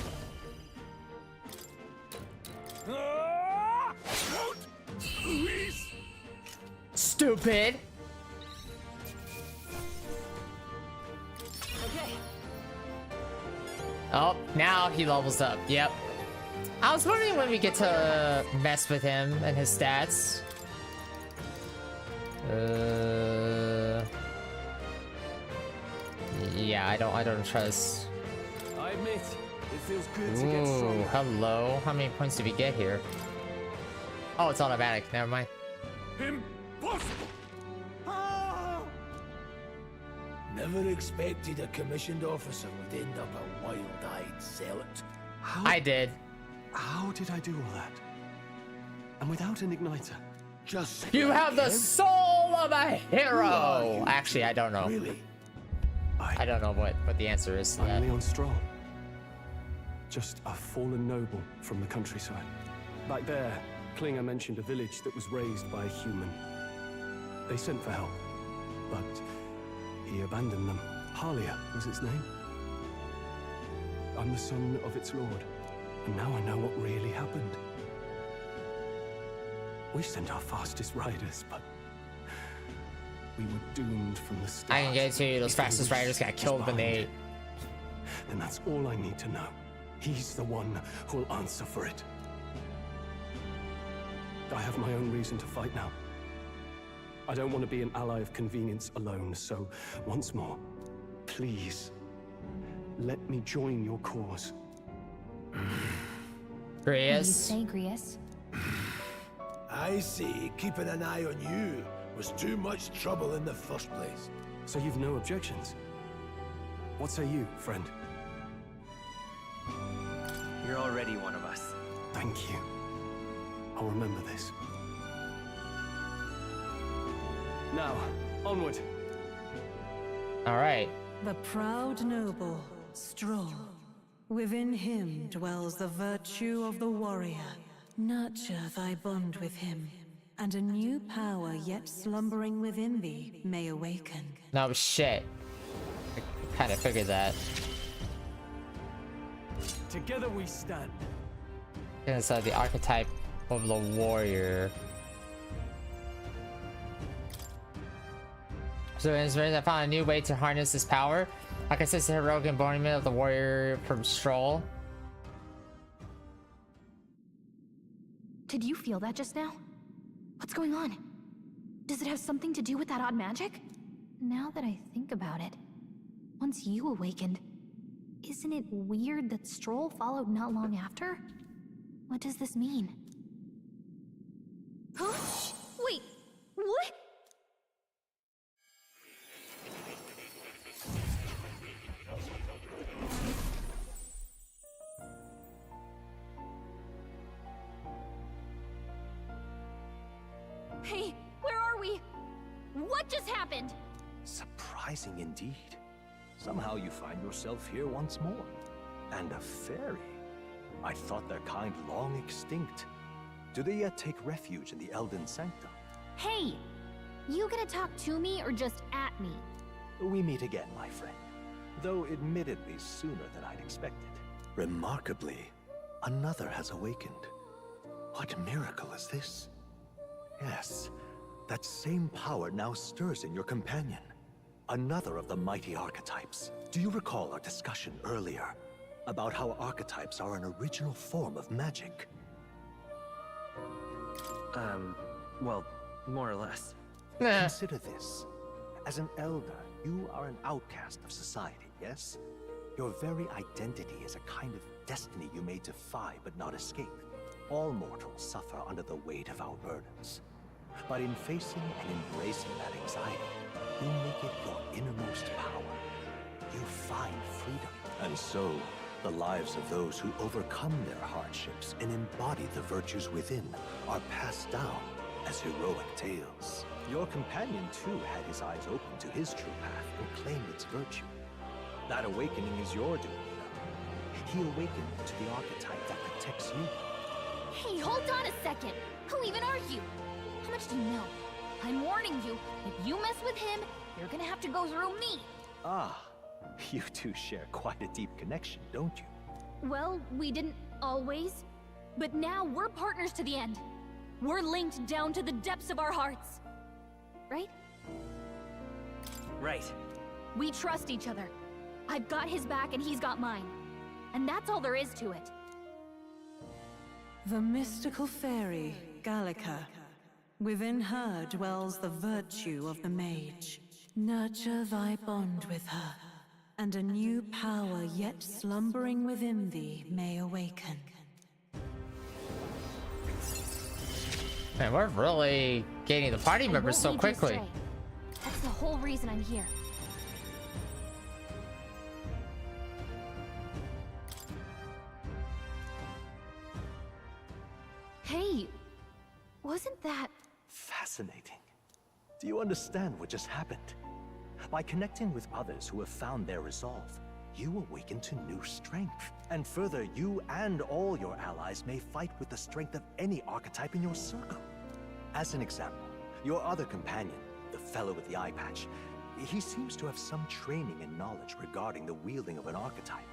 stupid! Okay. Oh, now he levels up. Yep. I was wondering when we get to mess with him and his stats. Yeah, I don't trust. I admit, it feels good to get Ooh, stronger. hello. How many points did we get here? Oh, it's automatic. Never mind. Impossible! Never expected a commissioned officer would end up a wild-eyed zealot. I did. How did I do all that? And without an igniter? Just You have the soul of a Who hero! are you? Actually, I don't know. Really? I don't know what the answer is to that. I'm Leon Stroll. Just a fallen noble from the countryside. Back there, Klinger mentioned a village that was raised by a human. They sent for help, but he abandoned them. Halia was its name. I'm the son of its lord, and now I know what really happened. We sent our fastest riders, but we were doomed from the start. I can guarantee you those If the fastest wish riders got was killed when behind they... it, then that's all I need to know. He's the one who'll answer for it. I have my own reason to fight now. I don't want to be an ally of convenience alone, so once more, please, let me join your cause. What do you Grius? say, Grius? I see keeping an eye on you was too much trouble in the first place. So you've no objections? What say you, friend? You're already one of us. Thank you. I'll remember this. Now, onward. Alright. The proud noble, Stroll. Within him dwells the virtue of the warrior. Nurture thy bond with him, and a new power yet slumbering within thee may awaken. No shit. I kind of figured that. Together we stand. Inside the archetype of the warrior. So in inspiration, I found a new way to harness this power. I consider the heroic embodiment of the warrior from Stroll. Did you feel that just now? What's going on? Does it have something to do with that odd magic? Now that I think about it, once you awakened, isn't it weird that Stroll followed not long after? What does this mean? Huh? Wait, what? Hey, where are we? What just happened? Surprising indeed. Somehow you find yourself here once more. And a fairy. I thought their kind long extinct. Do they yet take refuge in the Elden Sanctum? Hey! You gonna talk to me or just at me? We meet again, my friend. Though admittedly sooner than I'd expected. Remarkably, another has awakened. What miracle is this? Yes, that same power now stirs in your companion. Another of the mighty archetypes. Do you recall our discussion earlier about how archetypes are an original form of magic? Well, more or less. Consider this. As an elder, you are an outcast of society, yes? Your very identity is a kind of destiny you may defy but not escape. All mortals suffer under the weight of our burdens. But in facing and embracing that anxiety, you make it your innermost power. You find freedom. And so, the lives of those who overcome their hardships and embody the virtues within are passed down as heroic tales. Your companion, too, had his eyes open to his true path and claimed its virtue. That awakening is your doing, though. He awakened to the archetype that protects you. Hey, hold on a second! Who even are you? How much do you know? I'm warning you, if you mess with him, you're gonna have to go through me! Ah, you two share quite a deep connection, don't you? Well, we didn't always. But now we're partners to the end. We're linked down to the depths of our hearts. right? Right. We trust each other. I've got his back and he's got mine. And that's all there is to it. The mystical fairy, Gallica. Within her dwells the virtue of the mage. Nurture thy bond with her, and a new power yet slumbering within thee may awaken. Man, we're really gaining the party members so quickly. That's the whole reason I'm here. Hey, wasn't that... Fascinating. Do you understand what just happened? By connecting with others who have found their resolve, you awaken to new strength. And further, you and all your allies may fight with the strength of any archetype in your circle. As an example, your other companion, the fellow with the eye patch, he seems to have some training and knowledge regarding the wielding of an archetype.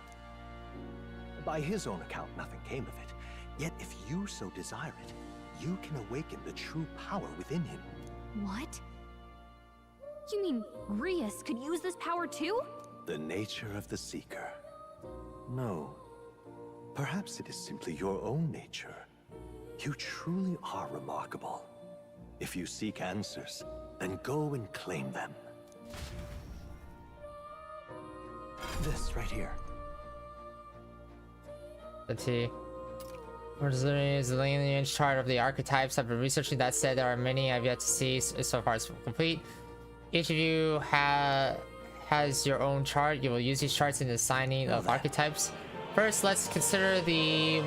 By his own account, nothing came of it. Yet if you so desire it, you can awaken the true power within him. What? You mean Grius could use this power too? The nature of the Seeker. No. Perhaps it is simply your own nature. You truly are remarkable. If you seek answers, then go and claim them. This right here. The T. What is the lineage chart of the archetypes? I've been researching that. Said there are many I've yet to see. So far it's complete. Each of you has your own chart. You will use these charts in the assigning of archetypes. First, let's consider the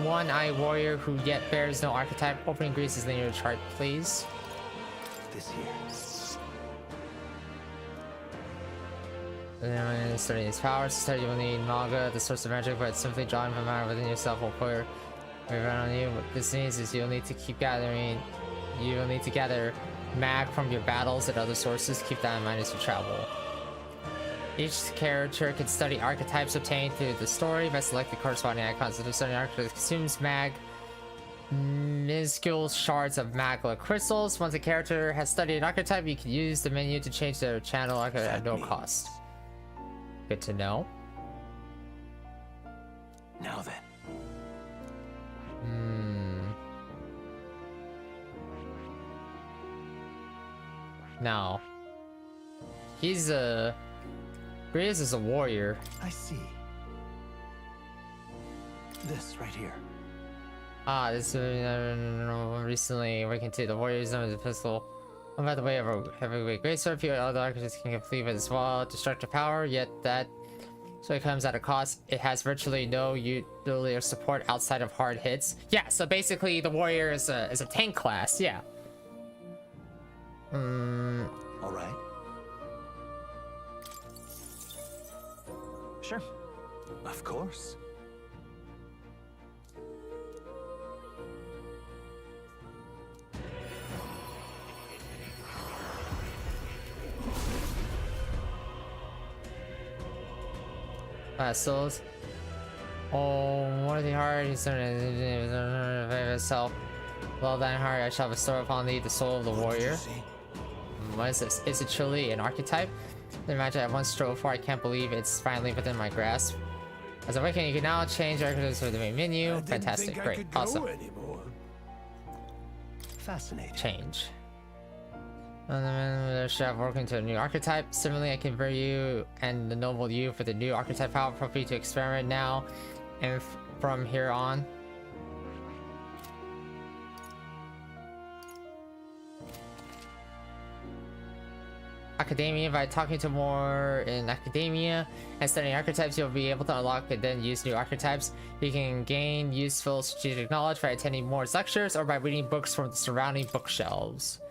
one-eyed warrior who yet bears no archetype. Opening Greece's linear chart, please. This here. Studying his powers. To start, you will need Naga, the source of magic, but simply drawing from matter within yourself will put run on you. What this means is you'll need to keep gathering. You will need to gather mag from your battles and other sources. Keep that in mind as you travel. Each character can study archetypes obtained through the story by selecting corresponding icons. The studying archetypes consumes mag minuscule shards of magla crystals. Once a character has studied an archetype, you can use the menu to change their channel archetype at no cost. Good to know. Now then. Now, he's a... Grius is a warrior. I see. This right here. Ah, this recently awakened to the warrior's known as a pistol. By the way of a heavyweight greatsword, few other archers can complete with as well. Destructive power, yet that so it comes at a cost. It has virtually no utility or support outside of hard hits. Yeah, so basically the warrior is a tank class. Yeah. All right. Sure. Of course. Souls. Oh, what is the heart? He's himself. Well, thine heart, I shall bestow upon thee the soul of the warrior. What is this? Is it truly an archetype? The magic I once strove for, I can't believe it's finally within my grasp. As I awaken, you can now change archetypes with the main menu. Fantastic, great, awesome. Fascinating. Change. And then chef working to a new archetype. Similarly, I convert you and the noble you for the new archetype power for you to experiment now and from here on. Academia. By talking to more in academia and studying archetypes, you'll be able to unlock and then use new archetypes. You can gain useful strategic knowledge by attending more lectures or by reading books from the surrounding bookshelves.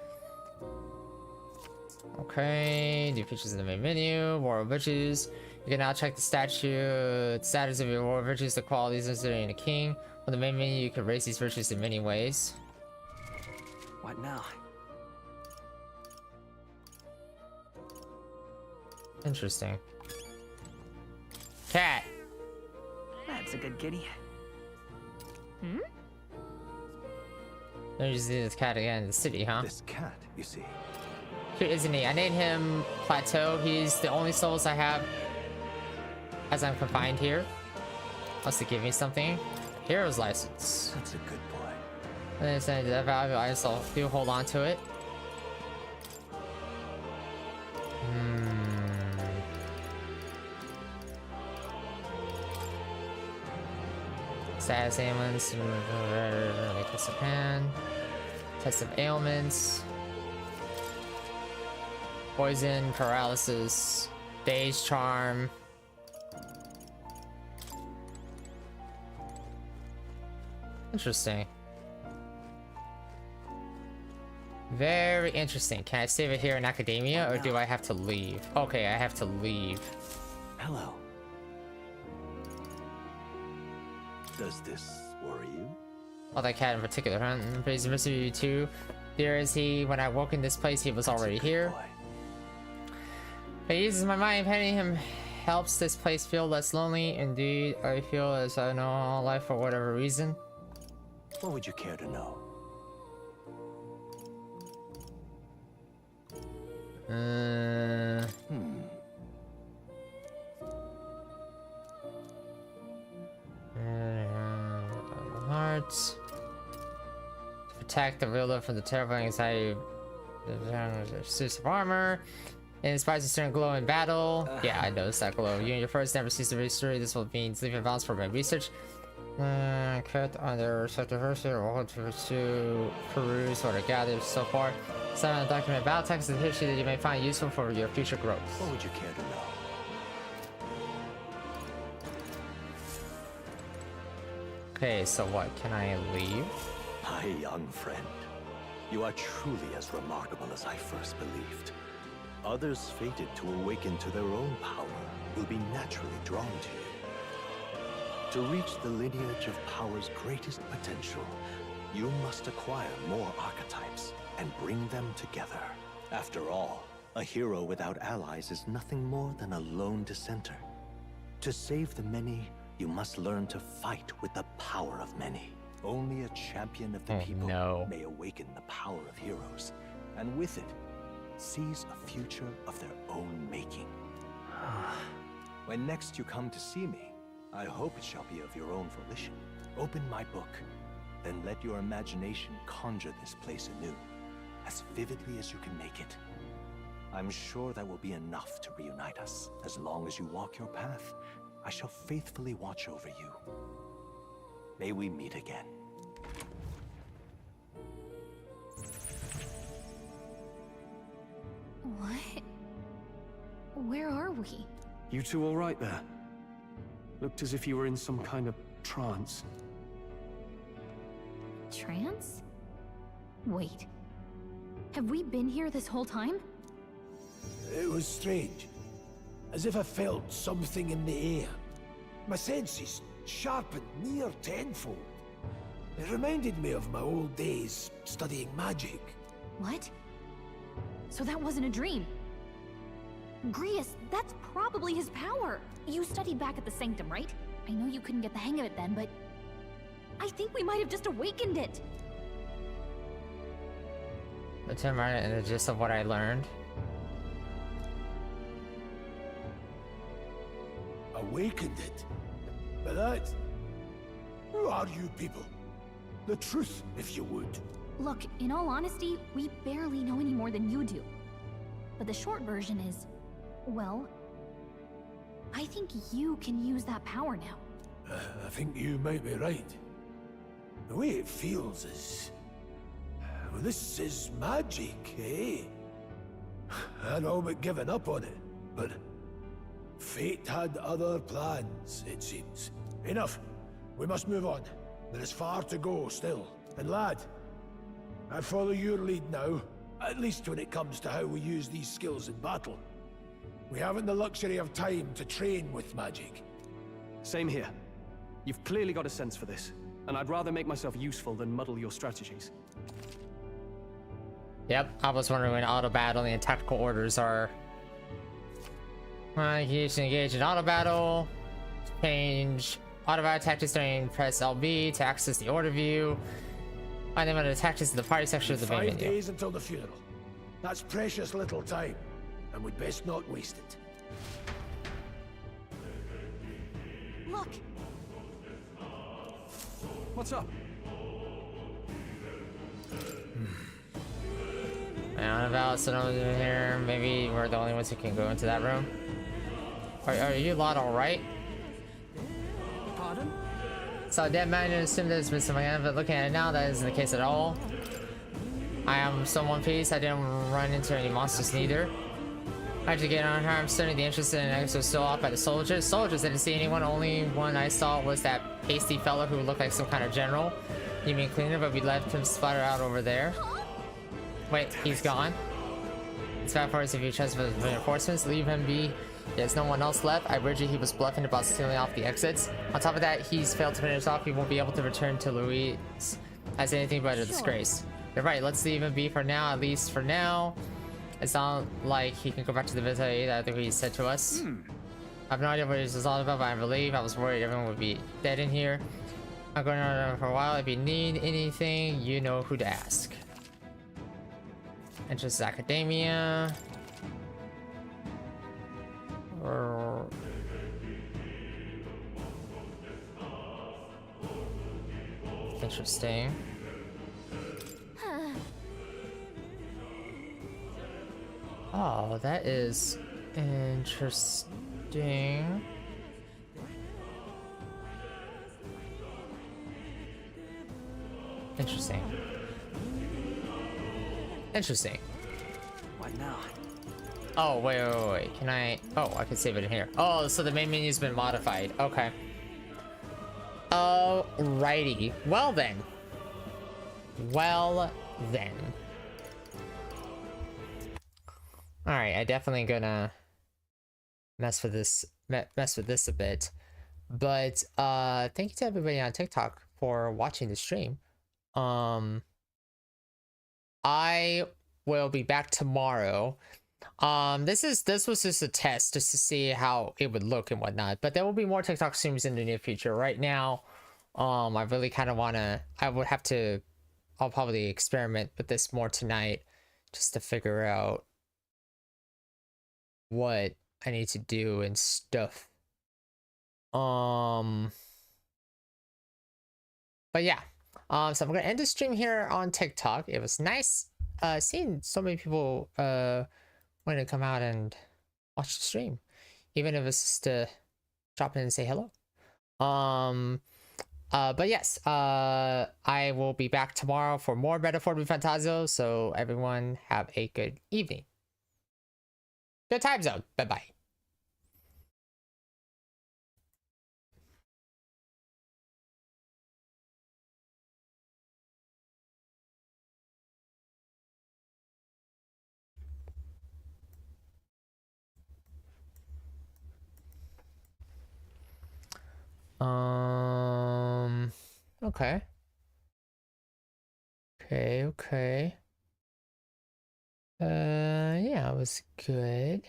Okay, new features in the main menu. War of Virtues. You can now check the status of your War of Virtues, the qualities of studying a king. On the main menu, you can raise these virtues in many ways. What now? Interesting. Cat. That's a good kitty. Hmm? There's this cat again in the city, huh? This cat, you see. here, isn't he? I named him Plateau. He's the only souls I have as I'm confined here. Wants to give me something. Hero's license. That's a good boy. And then saying that value, I still do hold on to it. Status ailments, test of hand, test of ailments, poison, paralysis, dazed charm. Interesting. Very interesting. Can I save it here in academia, or do I have to leave? Okay, I have to leave. Hello. Does this worry you? Oh, that cat in particular, huh? Praise you too. There is he. When I woke in this place, he was already here. He uses my mind. Penning him helps this place feel less lonely. Indeed, I feel as I know all life for whatever reason. What would you care to know? Hearts. To protect the wielder from the terrifying anxiety of suits of armor. It inspires a certain glow in battle. Yeah, I noticed that glow. You and your first never cease to research. This will mean leaving balance for my research. Cut on their respective version or to peruse what I gathered so far. Some undocumented battle text and history that you may find useful for your future growth. What would you care to know? Okay, so what? Can I leave? My young friend, you are truly as remarkable as I first believed. Others fated to awaken to their own power will be naturally drawn to you. To reach the lineage of power's greatest potential, you must acquire more archetypes and bring them together. After all, a hero without allies is nothing more than a lone dissenter. To save the many, you must learn to fight with the power of many. Only a champion of the people may awaken the power of heroes, and with it, seize a future of their own making. When next you come to see me, I hope it shall be of your own volition. Open my book, then let your imagination conjure this place anew, as vividly as you can make it. I'm sure that will be enough to reunite us. As long as you walk your path, I shall faithfully watch over you. May we meet again. What? Where are we? You two all right there? Looked as if you were in some kind of trance. Trance? Wait. Have we been here this whole time? It was strange. As if I felt something in the air. My senses sharpened near tenfold. It reminded me of my old days studying magic. What? So that wasn't a dream. Grius, that's probably his power. You studied back at the Sanctum, right? I know you couldn't get the hang of it then, but I think we might have just awakened it. The term and the gist of what I learned. Awakened it? But that... Who are you people? The truth, if you would. Look, in all honesty, we barely know any more than you do. But the short version is, well, I think you can use that power now. I think you might be right. The way it feels is... Well, this is magic, eh? I'd all but given up on it, but... Fate had other plans, it seems. Enough. We must move on. There is far to go still. And lad, I follow your lead now, at least when it comes to how we use these skills in battle. We haven't the luxury of time to train with magic. Same here. You've clearly got a sense for this, and I'd rather make myself useful than muddle your strategies. Yep, I was wondering when auto battling and tactical orders are. You should engage in auto battle. Change auto battle tactics during press LB to access the order view. Find them under the tactics in the party section of the main 5 menu. days until the funeral. That's precious little time, and we'd best not waste it. Look! What's up? I don't know about someone in here. Maybe we're the only ones who can go into that room. Are you lot alright? Pardon? So dead man and assume there's been some kind, but looking at it now, that isn't the case at all. I am still in one piece. I didn't run into any monsters neither. I had to get on her. I'm starting the interest in it was still off by the soldiers. Soldiers, I didn't see anyone. Only one I saw was that pasty fellow who looked like some kind of general. You mean cleaner, but we left him splatter out over there. Wait, he's gone. It's bad for us if you trust for reinforcements. Leave him be. There's no one else left. I wager he was bluffing about stealing off the exits. On top of that, he's failed to finish off. He won't be able to return to Louis as anything but a disgrace. You're right, let's leave him be for now, at least for now. It's not like he can go back to the visit that I think he said to us. I have no idea what this is all about, but I believe I was worried everyone would be dead in here. I'm going on for a while. If you need anything, you know who to ask. Entrance to Academia. Interesting. Oh, that is interesting. Interesting. Interesting. What now? Oh, wait. Can I... Oh, I can save it in here. Oh, so the main menu's been modified. Okay. Alrighty. Well then. Alright, I definitely gonna mess with this a bit. But thank you to everybody on TikTok for watching the stream. I will be back tomorrow. This was just a test just to see how it would look and whatnot, but there will be more TikTok streams in the near future. Right now, I really kind of want to, I'll probably experiment with this more tonight just to figure out what I need to do and stuff. But yeah, so I'm gonna end the stream here on TikTok. It was nice seeing so many people want to come out and watch the stream, even if it's just to drop in and say hello. But yes, I will be back tomorrow for more Metaphor ReFantazio, so everyone have a good evening. Good time zone. Bye-bye. Okay. Okay. Yeah, it was good.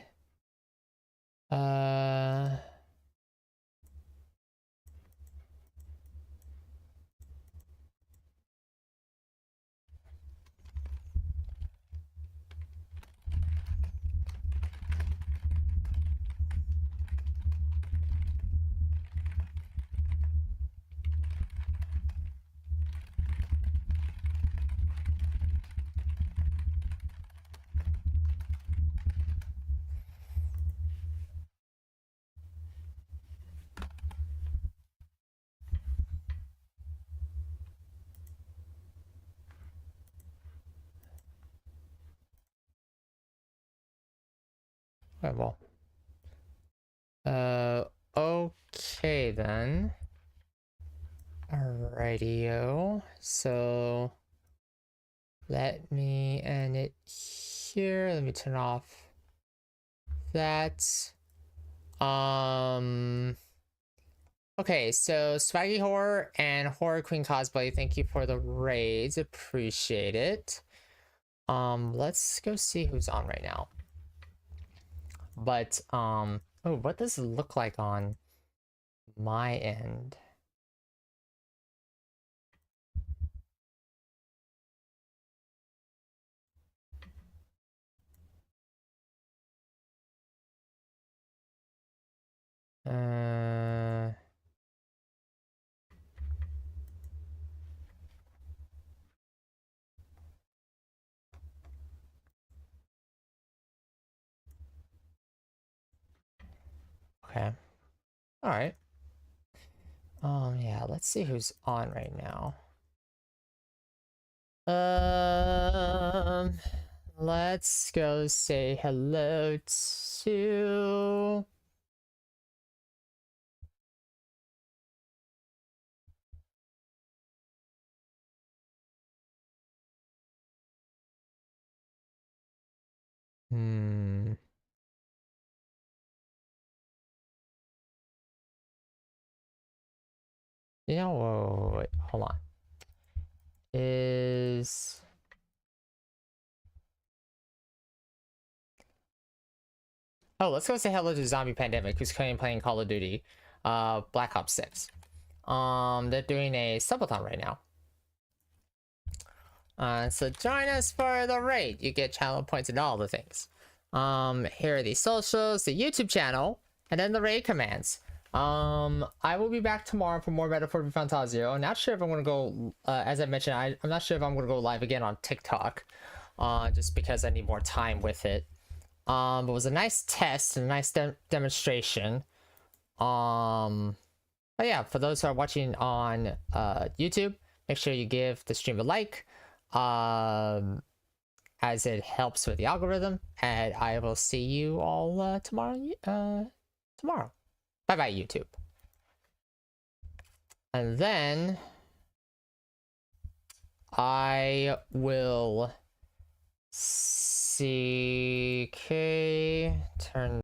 Alright, well. Okay then. Alrighty-o. So let me end it here. Let me turn off that. Okay, so Swaggy Horror and Horror Queen Cosplay, thank you for the raids. Appreciate it. Let's go see who's on right now. But oh, what does it look like on my end? Okay. All right. Yeah, let's see who's on right now. Let's go say hello to... You know, wait, hold on. Is... Oh, let's go say hello to Zombie Pandemic, who's currently playing Call of Duty, Black Ops 6. They're doing a subathon right now. So join us for the raid. You get channel points and all the things. Here are the socials, the YouTube channel, and then the raid commands. I will be back tomorrow for more Metaphor ReFantazio. I'm not sure if I'm gonna go, as I mentioned, I'm not sure if I'm gonna go live again on TikTok, just because I need more time with it. But it was a nice test and a nice demonstration. But yeah, for those who are watching on YouTube, make sure you give the stream a like, as it helps with the algorithm. And I will see you all tomorrow. Bye bye, YouTube. And then I will see. Okay, turn